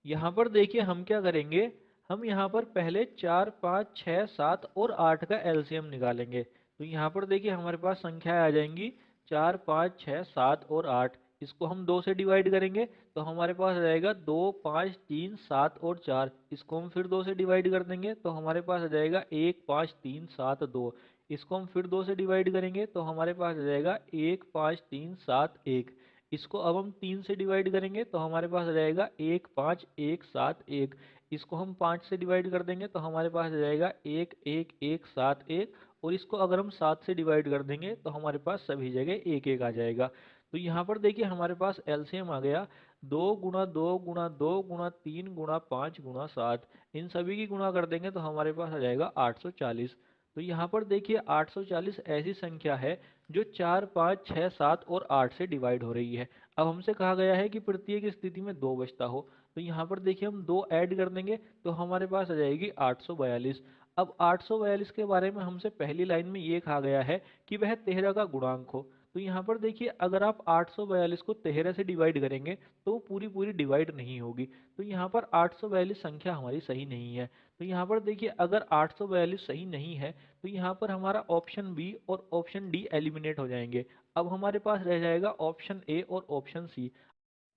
A: यहाँ पर देखिए हम क्या करेंगे, हम यहाँ पर पहले 4, 5, 6, 7 और 8 का एलसीएम निकालेंगे। तो यहाँ पर देखिए हमारे पास संख्याएं आ जाएंगी 4, 5, 6, 7 और 8। इसको हम 2 से डिवाइड करेंगे तो हमारे पास आ जाएगा 2, 5, 3, 7 और 4। इसको हम फिर 2 से डिवाइड कर देंगे तो हमारे पास आ जाएगा 1, 5, 3, 7, 2। इसको हम फिर 2 से डिवाइड करेंगे तो हमारे पास आ जाएगा 1, 5, 3, 7, 1। इसको अब हम 3 से डिवाइड करेंगे तो हमारे पास आ जाएगा 1, 5, 1, 7, 1। इसको हम 5 से डिवाइड कर देंगे तो हमारे पास आ जाएगा 1, 1, 1, 7, 1। और इसको अगर हम 7 से डिवाइड कर देंगे तो हमारे पास सभी जगह 1, 1 आ जाएगा। तो यहाँ पर देखिए हमारे पास एलसीएम आ गया 2 गुणा 2 गुणा 2 गुणा 3 गुणा 5 गुणा 7। इन सभी की गुणा कर देंगे तो हमारे पास आ जाएगा 840। तो यहाँ पर देखिए 840 ऐसी संख्या है जो 4, 5, 6, 7 और 8 से डिवाइड हो रही है। अब हमसे कहा गया है कि प्रत्येक स्थिति में दो बचता हो। तो यहाँ पर देखिए हम दो ऐड कर देंगे तो हमारे पास आ जाएगी 842। अब 842 के बारे में हमसे पहली लाइन में ये कहा गया है कि वह 13 का गुणांक हो। तो यहाँ पर देखिए अगर आप 842 को 13 से डिवाइड करेंगे तो वो पूरी पूरी डिवाइड नहीं होगी। तो यहाँ पर 842 संख्या हमारी सही नहीं है। तो यहाँ पर देखिए अगर 842 सही नहीं है तो यहाँ पर हमारा ऑप्शन बी और ऑप्शन डी एलिमिनेट हो जाएंगे। अब हमारे पास रह जाएगा ऑप्शन ए और ऑप्शन सी।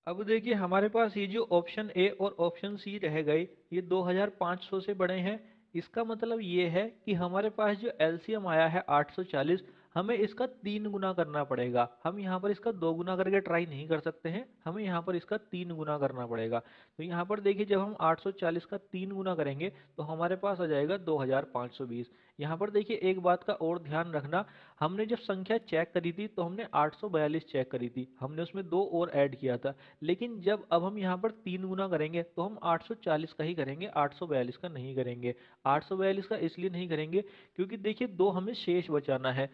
A: अब देखिए हमारे पास ये जो ऑप्शन ए और ऑप्शन सी रह गए ये 2500 से बड़े हैं। इसका मतलब ये है कि हमारे पास जो एलसीएम आया है 840, हमें इसका 3 गुना करना पड़ेगा। हम यहाँ पर इसका 2 गुना करके ट्राई नहीं कर सकते हैं, हमें यहाँ पर इसका 3 गुना करना पड़ेगा। तो यहाँ पर देखिए जब हम 840 का 3 गुना करेंगे तो हमारे पास आ जाएगा 2520। यहाँ पर देखिए एक बात का और ध्यान रखना, हमने जब संख्या चेक करी थी तो हमने 842 चेक करी थी, हमने उसमें दो और ऐड किया था। लेकिन जब अब हम यहाँ पर 3 गुना करेंगे तो हम 840 का ही करेंगे, 842 का नहीं करेंगे। 842 का इसलिए नहीं करेंगे क्योंकि देखिए दो हमें शेष बचाना है।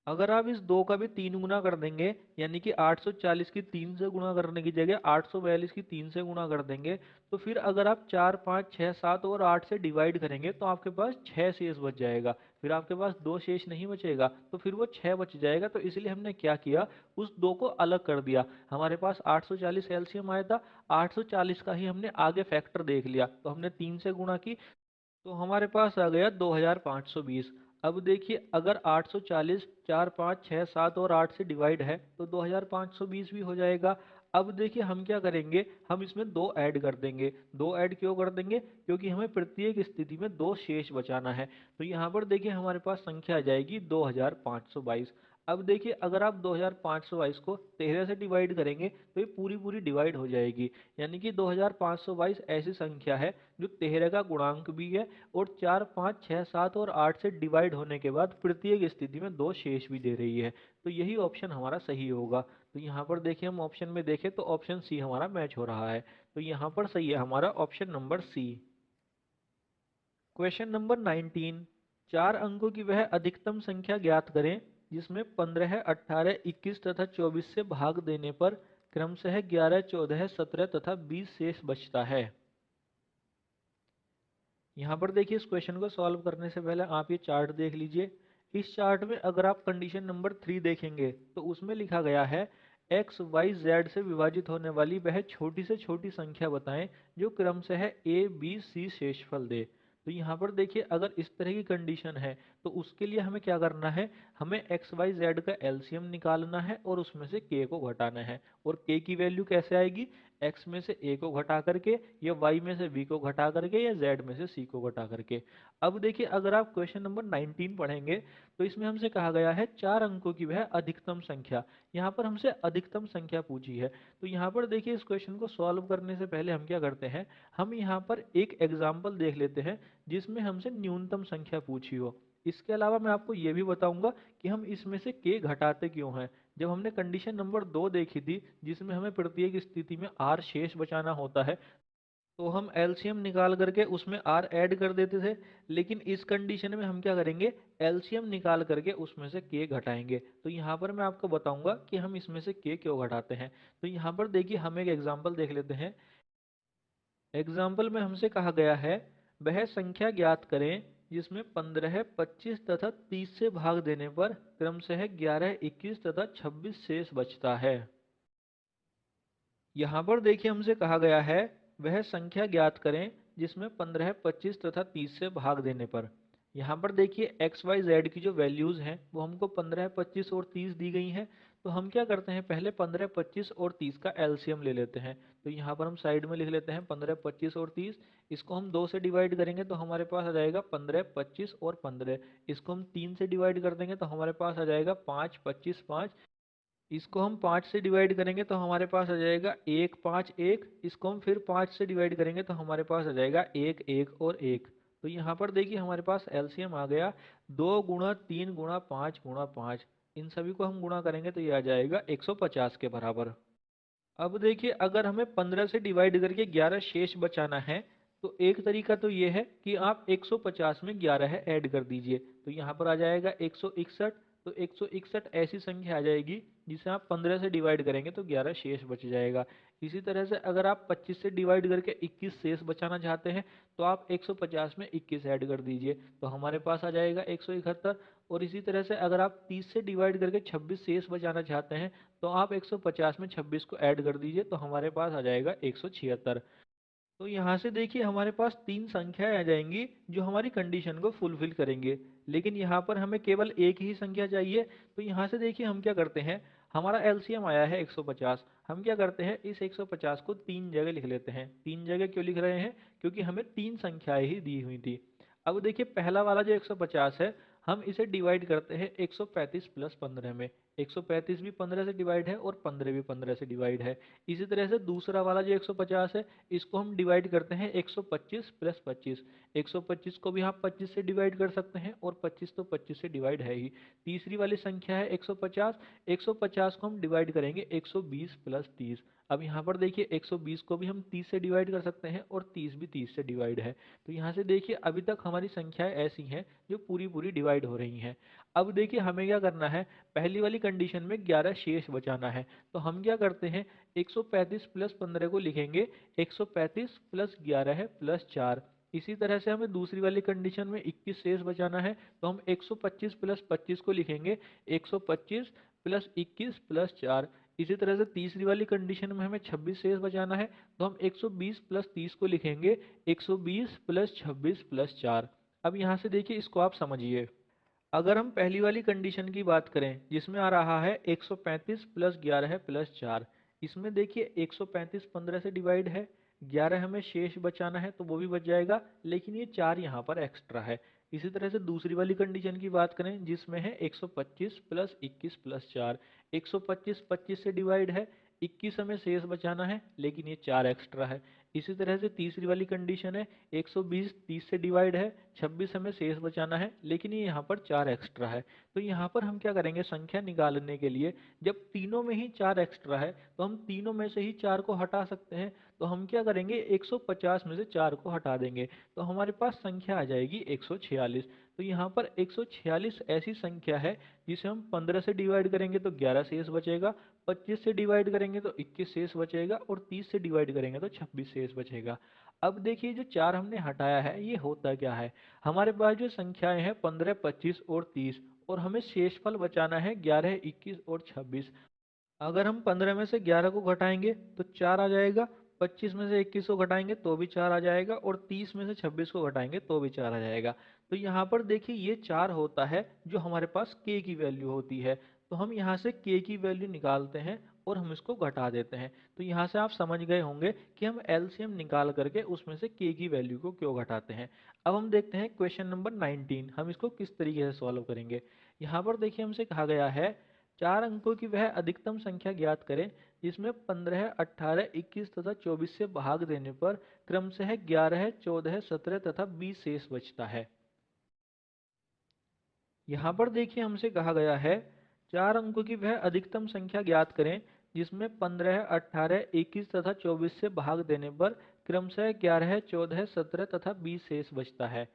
A: अगर आप इस दो का भी 3 गुना कर देंगे, यानी कि 840 की 3 से गुणा करने की जगह 842 की 3 से गुणा कर देंगे, तो फिर अगर आप 4, 5, 6, 7 और 8 से डिवाइड करेंगे तो आपके पास 6 शेष बच जाएगा। फिर आपके पास दो शेष नहीं बचेगा, तो फिर वो 6 बच जाएगा। तो इसलिए हमने क्या किया, उस दो को अलग कर दिया। हमारे पास 840 एलसीएम आया था, 840 का ही हमने आगे फैक्टर देख लिया, तो हमने 3 से गुणा की तो हमारे पास आ गया 2520। अब देखिए अगर 840 4, 5, 6, 7 और 8 से डिवाइड है तो 2520 भी हो जाएगा। अब देखिए हम क्या करेंगे, हम इसमें दो ऐड कर देंगे। दो ऐड क्यों कर देंगे, क्योंकि हमें प्रत्येक स्थिति में दो शेष बचाना है। तो यहाँ पर देखिए हमारे पास संख्या आ जाएगी 2522। अब देखिए अगर आप 2522 को 13 से डिवाइड करेंगे तो ये पूरी पूरी डिवाइड हो जाएगी, यानी कि 2522 ऐसी संख्या है जो 13 का गुणांक भी है और 4, 5, 6, 7 और 8 से डिवाइड होने के बाद प्रत्येक स्थिति में दो शेष भी दे रही है। तो यही ऑप्शन हमारा सही होगा। तो यहाँ पर देखिए हम ऑप्शन में देखें तो ऑप्शन सी हमारा मैच हो रहा है। तो यहाँ पर सही है हमारा option number C. Question number 19, 4 अंकों की वह अधिकतम संख्या ज्ञात करें जिसमें 15, 18, 21 तथा 24 से भाग देने पर क्रमशः 11, 14, 17 तथा 20 शेष बचता है। यहाँ पर देखिए इस क्वेश्चन को सॉल्व करने से पहले आप ये चार्ट देख लीजिए। इस चार्ट में अगर आप कंडीशन नंबर 3 देखेंगे तो उसमें लिखा गया है एक्स वाई जेड से विभाजित होने वाली वह छोटी से छोटी संख्या बताएं जो क्रमशः ए बी सी शेषफल दे। तो यहाँ पर देखिए अगर इस तरह की कंडीशन है तो उसके लिए हमें क्या करना है, हमें एक्स वाई जेड का एलसीएम निकालना है और उसमें से के को घटाना है। और के की वैल्यू कैसे आएगी, एक्स में से ए को घटा करके या वाई में से बी को घटा करके या जेड में से सी को घटा करके। अब देखिए अगर आप क्वेश्चन नंबर 19 पढ़ेंगे तो इसमें हमसे कहा गया है 4 अंकों की वह अधिकतम संख्या। यहाँ पर हमसे अधिकतम संख्या पूछी है। तो यहाँ पर देखिए इस क्वेश्चन को सॉल्व करने से पहले हम क्या करते हैं, हम यहाँ पर एक एग्जाम्पल देख लेते हैं जिसमें हमसे न्यूनतम संख्या पूछी हो। इसके अलावा मैं आपको ये भी बताऊंगा कि हम इसमें से के घटाते क्यों हैं। जब हमने कंडीशन नंबर 2 देखी थी जिसमें हमें प्रत्येक स्थिति में आर शेष बचाना होता है, तो हम एलसीएम निकाल करके उसमें आर ऐड कर देते थे। लेकिन इस कंडीशन में हम क्या करेंगे, एलसीएम निकाल करके उसमें से के घटाएंगे। तो यहाँ पर मैं आपको बताऊंगा कि हम इसमें से के क्यों घटाते हैं। तो यहाँ पर देखिए हम एक एग्जाम्पल देख लेते हैं। एग्जाम्पल में हमसे कहा गया है वह संख्या ज्ञात करें जिसमें 15, 25 तथा 30 से भाग देने पर क्रमशः 11, 21 तथा 26 शेष बचता है। यहाँ पर देखिए हमसे कहा गया है वह संख्या ज्ञात करें जिसमें 15, 25 तथा 30 से भाग देने पर। यहाँ पर देखिए एक्स वाई जेड की जो वैल्यूज हैं वो हमको 15, 25 और 30 दी गई हैं। तो हम क्या करते हैं, पहले 15, 25 और 30 का एलसीएम ले लेते हैं। तो यहाँ पर हम साइड में लिख लेते हैं 15, 25 और 30। इसको हम 2 से डिवाइड करेंगे तो हमारे पास आ जाएगा 15, 25 और 15। इसको हम 3 से डिवाइड कर देंगे तो हमारे पास आ जाएगा 5, 25, 5। इसको हम 5 से डिवाइड करेंगे तो हमारे पास आ जाएगा 1, 5, 1। इसको हम फिर 5 से डिवाइड करेंगे तो हमारे पास आ जाएगा 1, 1 और 1। तो यहाँ पर देखिए हमारे पास एलसीएम आ गया 2 गुणा 3 गुणा 5 गुणा 5। इन सभी को हम गुणा करेंगे तो ये आ जाएगा 150 के बराबर। अब देखिए अगर हमें 15 से डिवाइड करके 11 शेष बचाना है तो एक तरीका तो ये है कि आप 150 में 11 ऐड कर दीजिए। तो यहाँ पर आ जाएगा 161। तो 161 ऐसी संख्या आ जाएगी जिसे आप 15 से डिवाइड करेंगे तो 11 शेष बच जाएगा। इसी तरह से अगर आप 25 से डिवाइड करके 21 शेष बचाना चाहते हैं तो आप 150 में 21 ऐड कर दीजिए तो हमारे पास आ जाएगा 171। और इसी तरह से अगर आप 30 से डिवाइड करके 26 शेष बचाना चाहते हैं तो आप 150 में 26 को ऐड कर दीजिए तो हमारे पास आ जाएगा 176। तो यहाँ से देखिए हमारे पास 3 संख्याएं आ जाएंगी जो हमारी कंडीशन को फुलफिल करेंगे। लेकिन यहाँ पर हमें केवल एक ही संख्या चाहिए। तो यहाँ से देखिए हम क्या करते हैं, हमारा एलसीएम आया है 150। हम क्या करते हैं, इस 150 को 3 जगह लिख लेते हैं। 3 जगह क्यों लिख रहे हैं, क्योंकि हमें 3 संख्याएं ही दी हुई थी। अब देखिए पहला वाला जो 150 है हम इसे डिवाइड करते हैं 135 प्लस 15 में। 135 भी 15 से डिवाइड है और 15 भी 15 से डिवाइड है। इसी तरह से दूसरा वाला जो 150 है इसको हम डिवाइड करते हैं 125 प्लस 25। 125 को भी आप 25 से डिवाइड कर सकते हैं और 25 तो 25 से डिवाइड है ही। तीसरी वाली संख्या है 150। 150 को हम डिवाइड करेंगे 120 प्लस 30। अब यहाँ पर देखिए 120 को भी हम 30 से डिवाइड कर सकते हैं और 30 भी 30 से डिवाइड है। तो यहाँ से देखिए अभी तक हमारी संख्याएं ऐसी हैं जो पूरी पूरी डिवाइड हो रही हैं। अब देखिए हमें क्या करना है, पहली वाली कंडीशन में 11 शेष बचाना है। तो हम क्या करते हैं, 135 प्लस 15 को लिखेंगे 135 प्लस 11 है प्लस 4। इसी तरह से हमें दूसरी वाली कंडीशन में 21 शेष बचाना है तो हम 125 प्लस 25 को लिखेंगे 125 प्लस 21 प्लस 4। इसी तरह से तीसरी वाली कंडीशन में हमें 26 शेष बचाना है तो हम 120 प्लस 30 को लिखेंगे 120 प्लस 26 प्लस 4। अब यहाँ से देखिए इसको आप समझिए। अगर हम पहली वाली कंडीशन की बात करें जिसमें आ रहा है 135 प्लस 11 प्लस 4। इसमें देखिए 135 15 से डिवाइड है, 11 हमें शेष बचाना है तो वो भी बच जाएगा, लेकिन ये 4 यहाँ पर एक्स्ट्रा है। इसी तरह से दूसरी वाली कंडीशन की बात करें जिसमें है 125 प्लस 21 प्लस 4। 125 25 से डिवाइड है, 21 हमें शेष बचाना है लेकिन ये 4 एक्स्ट्रा है। इसी तरह से तीसरी वाली कंडीशन है 120 30 से डिवाइड है, 26 हमें शेष बचाना है लेकिन ये यहाँ पर 4 एक्स्ट्रा है। तो यहाँ पर हम क्या करेंगे, संख्या निकालने के लिए जब तीनों में ही 4 एक्स्ट्रा है तो हम तीनों में से ही 4 को हटा सकते हैं। तो हम क्या करेंगे, 150 में से 4 को हटा देंगे तो हमारे पास संख्या आ जाएगी 146। तो यहाँ पर 146 ऐसी संख्या है जिसे हम 15 से डिवाइड करेंगे तो 11 शेष बचेगा, 25 से डिवाइड करेंगे तो 21 शेष बचेगा और 30 से डिवाइड करेंगे तो 26 शेष बचेगा। अब देखिए जो 4 हमने हटाया है ये होता क्या है, हमारे पास जो संख्याएं हैं 15, 25 और 30 और हमें शेषफल बचाना है 11, 21 और 26। अगर हम 15 में से 11 को घटाएंगे तो 4 आ जाएगा, 25 में से 21 को घटाएंगे तो भी 4 आ जाएगा और 30 में से 26 को घटाएंगे तो भी 4 आ जाएगा। तो यहाँ पर देखिए ये 4 होता है जो हमारे पास k की वैल्यू होती है। तो हम यहाँ से k की वैल्यू निकालते हैं और हम इसको घटा देते हैं। तो यहाँ से आप समझ गए होंगे कि हम एलसीएम निकाल करके उसमें से k की वैल्यू को क्यों घटाते हैं। अब हम देखते हैं क्वेश्चन नंबर 19, हम इसको किस तरीके से सॉल्व करेंगे। यहाँ पर देखिए हमसे कहा गया है 4 अंकों की वह अधिकतम संख्या ज्ञात करें जिसमें 15, 18, 21 तथा 24 से भाग देने पर क्रमशः 11, 14, 17 तथा 20 शेष बचता है। यहाँ पर देखिए हमसे कहा गया है 4 अंकों की वह अधिकतम संख्या ज्ञात करें जिसमें 15, 18, 21 तथा 24 से भाग देने पर क्रमशः 11, 14, 17 तथा 20 शेष बचता है।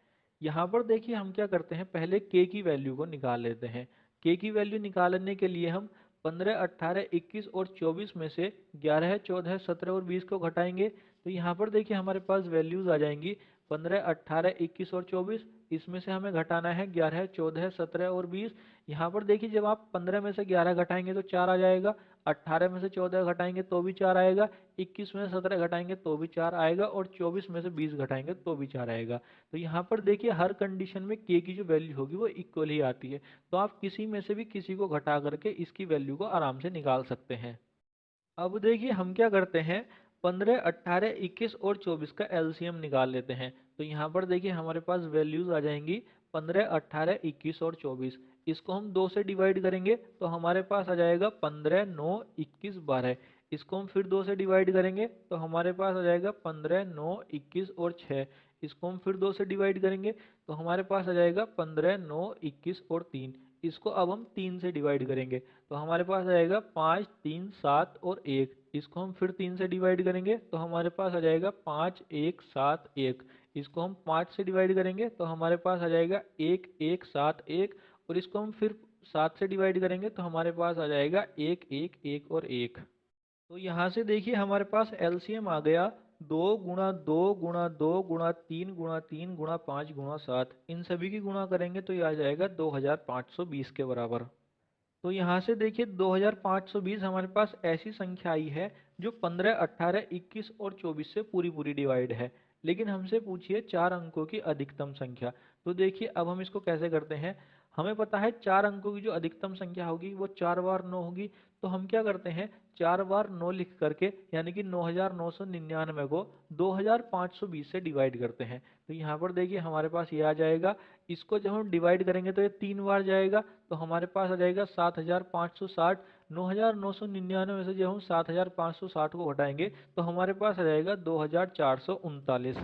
A: यहाँ पर देखिए हम क्या करते हैं, पहले k की वैल्यू को निकाल लेते हैं। k की वैल्यू निकालने के लिए हम 15, 18, 21 और 24 में से 11, 14, 17 और 20 को घटाएंगे। तो यहाँ पर देखिए हमारे पास वैल्यूज आ जाएंगी 15, 18, 21 और 24। इसमें से हमें घटाना है 11, 14, 17 और 20। यहाँ पर देखिए जब आप 15 में से 11 घटाएंगे तो 4 आ जाएगा, 18 में से 14 घटाएंगे तो भी 4 आएगा, 21 में से 17 घटाएंगे तो भी 4 आएगा और 24 में से 20 घटाएंगे तो भी 4 आएगा। तो यहाँ पर देखिए हर कंडीशन में k की जो वैल्यू होगी वो इक्वल ही आती है। तो आप किसी में से भी किसी को घटा करके इसकी वैल्यू को आराम से निकाल सकते हैं। अब देखिए हम क्या करते हैं, 15, 18, 21 और 24 का एलसीएम निकाल लेते हैं। तो यहाँ पर देखिए हमारे पास वैल्यूज आ जाएंगी 15, 18, 21 और 24। इसको हम 2 से डिवाइड करेंगे तो हमारे पास आ जाएगा 15, 9, 21, 12। इसको हम फिर 2 से डिवाइड करेंगे तो हमारे पास आ जाएगा 15, 9, 21 और 6। इसको हम फिर 2 से डिवाइड करेंगे तो हमारे पास आ जाएगा 15, 9, 21 और 3। इसको अब हम 3 से डिवाइड करेंगे तो हमारे पास आएगा 5, 3, 7 और 1। इसको हम फिर 3 से डिवाइड करेंगे तो हमारे पास आ जाएगा 5, 1, 7, 1। इसको हम 5 से डिवाइड करेंगे तो हमारे पास आ जाएगा 1, 1, 7, 1। और इसको हम फिर 7 से डिवाइड करेंगे तो हमारे पास आ जाएगा 1, 1, 1 और 1। तो यहाँ से देखिए हमारे पास एलसीएम आ गया 2 गुणा 2 गुणा 2 गुणा 3 गुणा 3 गुणा 5 गुणा 7। इन सभी की गुणा करेंगे तो ये आ जाएगा 2520 के बराबर। तो यहाँ से देखिए 2520 हमारे पास ऐसी संख्या आई है जो 15, 18, 21 और 24 से पूरी पूरी डिवाइड है। लेकिन हमसे पूछिए 4 अंकों की अधिकतम संख्या। तो देखिए अब हम इसको कैसे करते हैं, हमें पता है 4 अंकों की जो अधिकतम संख्या होगी वो 4 बार 9 होगी। तो हम क्या करते हैं, 4 बार 9 लिख करके यानी कि 9999 को 2520 से डिवाइड करते हैं। तो यहाँ पर देखिए हमारे पास ये आ जाएगा। इसको जब हम डिवाइड करेंगे तो ये 3 बार जाएगा तो हमारे पास आ जाएगा 7560। 9999 में से जब हम 7560 को घटाएंगे तो हमारे पास आ जाएगा 2439।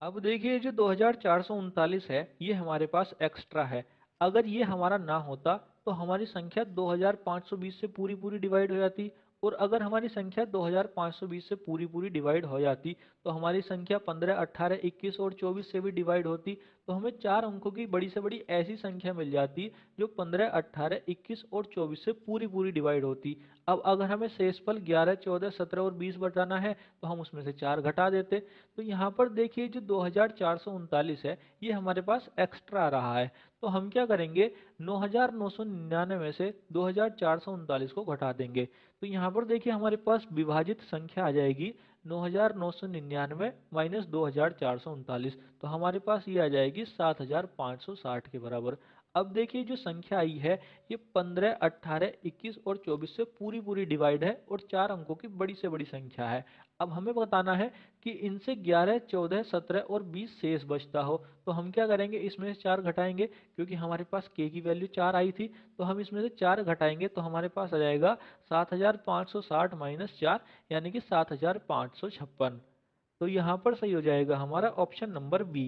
A: अब देखिए जो 2439 है ये हमारे पास एक्स्ट्रा है। अगर ये हमारा ना होता तो हमारी संख्या 2520 से पूरी पूरी डिवाइड हो जाती। और अगर हमारी संख्या 2520 से पूरी पूरी डिवाइड हो जाती तो हमारी संख्या 15, 18, 21 और 24 से भी डिवाइड होती। तो हमें 4 अंकों की बड़ी से बड़ी ऐसी संख्या मिल जाती जो 15, 18, 21 और 24 से पूरी पूरी डिवाइड होती। अब अगर हमें शेषफल 11, 14, 17 और 20 बताना है तो हम उसमें से 4 घटा देते। तो यहाँ पर देखिए जो 2439 है ये हमारे पास एक्स्ट्रा आ रहा है। तो हम क्या करेंगे, 9999 में से 2439 को घटा देंगे। तो यहाँ पर देखिए हमारे पास विभाजित संख्या आ जाएगी 9999 माइनस 2439। तो हमारे पास ये आ जाएगी 7560 के बराबर। अब देखिए जो संख्या आई है ये 15, 18, 21 और 24 से पूरी पूरी डिवाइड है और 4 अंकों की बड़ी से बड़ी संख्या है। अब हमें बताना है कि इनसे 11, 14, 17 और 20 शेष बचता हो। तो हम क्या करेंगे, इसमें से 4 घटाएंगे, क्योंकि हमारे पास k की वैल्यू 4 आई थी। तो हम इसमें से 4 घटाएंगे तो हमारे पास आ जाएगा 7560 माइनस 4, यानी कि 7556। तो यहाँ पर सही हो जाएगा हमारा option number B.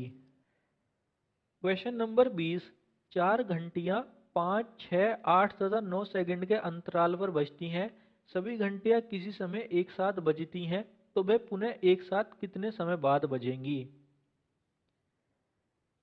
A: Question number 20। 4 घंटियां 5, 6, 8 तथा 9 सेकंड के अंतराल पर बजती हैं। सभी घंटियां किसी समय एक साथ बजती हैं, तो वे पुनः एक साथ कितने समय बाद बजेंगी।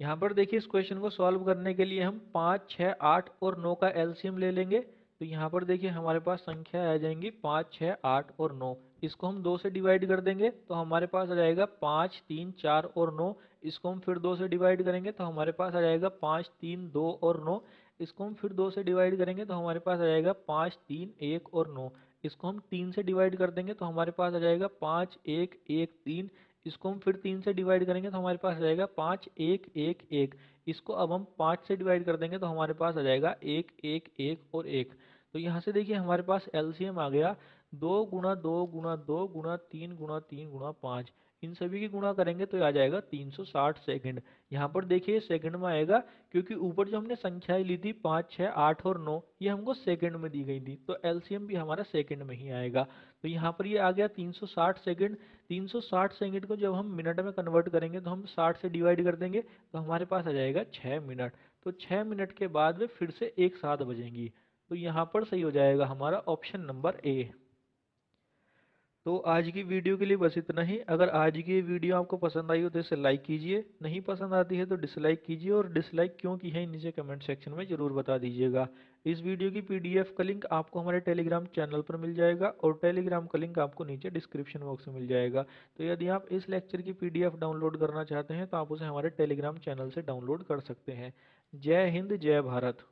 A: यहाँ पर देखिए इस क्वेश्चन को सॉल्व करने के लिए हम 5, 6, 8 और 9 का एलसीएम ले लेंगे। तो यहाँ पर देखिए हमारे पास संख्या आ जाएंगी 5, 6, 8 और 9। इसको हम 2 से डिवाइड कर देंगे तो हमारे पास आ जाएगा 5, 3, 4 और 9। इसको हम फिर 2 से डिवाइड करेंगे तो हमारे पास आ जाएगा 5, 3, 2 और 9। इसको हम फिर 2 से डिवाइड करेंगे तो हमारे पास आ जाएगा 5, 3, 1 और 9। इसको हम 3 से डिवाइड कर देंगे तो हमारे पास आ जाएगा 5, 1, 1, 3। इसको हम फिर 3 से डिवाइड करेंगे तो हमारे पास आ जाएगा 5, 1, 1, 1। इसको अब हम 5 से डिवाइड कर देंगे तो हमारे पास आ जाएगा 1, 1, 1 और 1। तो यहाँ से देखिए हमारे पास एलसीएम आ गया 2 गुणा 2 गुणा 2 गुणा 3 गुणा 3 गुणा 5। इन सभी की गुणा करेंगे तो आ जाएगा 360 सेकंड। यहाँ पर देखिए सेकंड में आएगा, क्योंकि ऊपर जो हमने संख्याएं ली थी 5, 6, 8 और 9, ये हमको सेकंड में दी गई थी, तो एलसीएम भी हमारा सेकंड में ही आएगा। तो यहाँ पर ये आ गया 360 सेकंड। 360 सेकंड को जब हम मिनट में कन्वर्ट करेंगे तो हम 60 से डिवाइड कर देंगे तो हमारे पास आ जाएगा 6 मिनट। तो 6 मिनट के बाद वे फिर से एक साथ बजेंगी। तो यहाँ पर सही हो जाएगा हमारा ऑप्शन नंबर ए। तो आज की वीडियो के लिए बस इतना ही। अगर आज की ये वीडियो आपको पसंद आई हो तो इसे लाइक कीजिए, नहीं पसंद आती है तो डिसलाइक कीजिए, और डिसलाइक क्यों की है नीचे कमेंट सेक्शन में ज़रूर बता दीजिएगा। इस वीडियो की पीडीएफ का लिंक आपको हमारे टेलीग्राम चैनल पर मिल जाएगा, और टेलीग्राम का लिंक आपको नीचे डिस्क्रिप्शन बॉक्स में मिल जाएगा। तो यदि आप इस लेक्चर की पीडीएफ डाउनलोड करना चाहते हैं तो आप उसे हमारे टेलीग्राम चैनल से डाउनलोड कर सकते हैं। जय हिंद, जय भारत।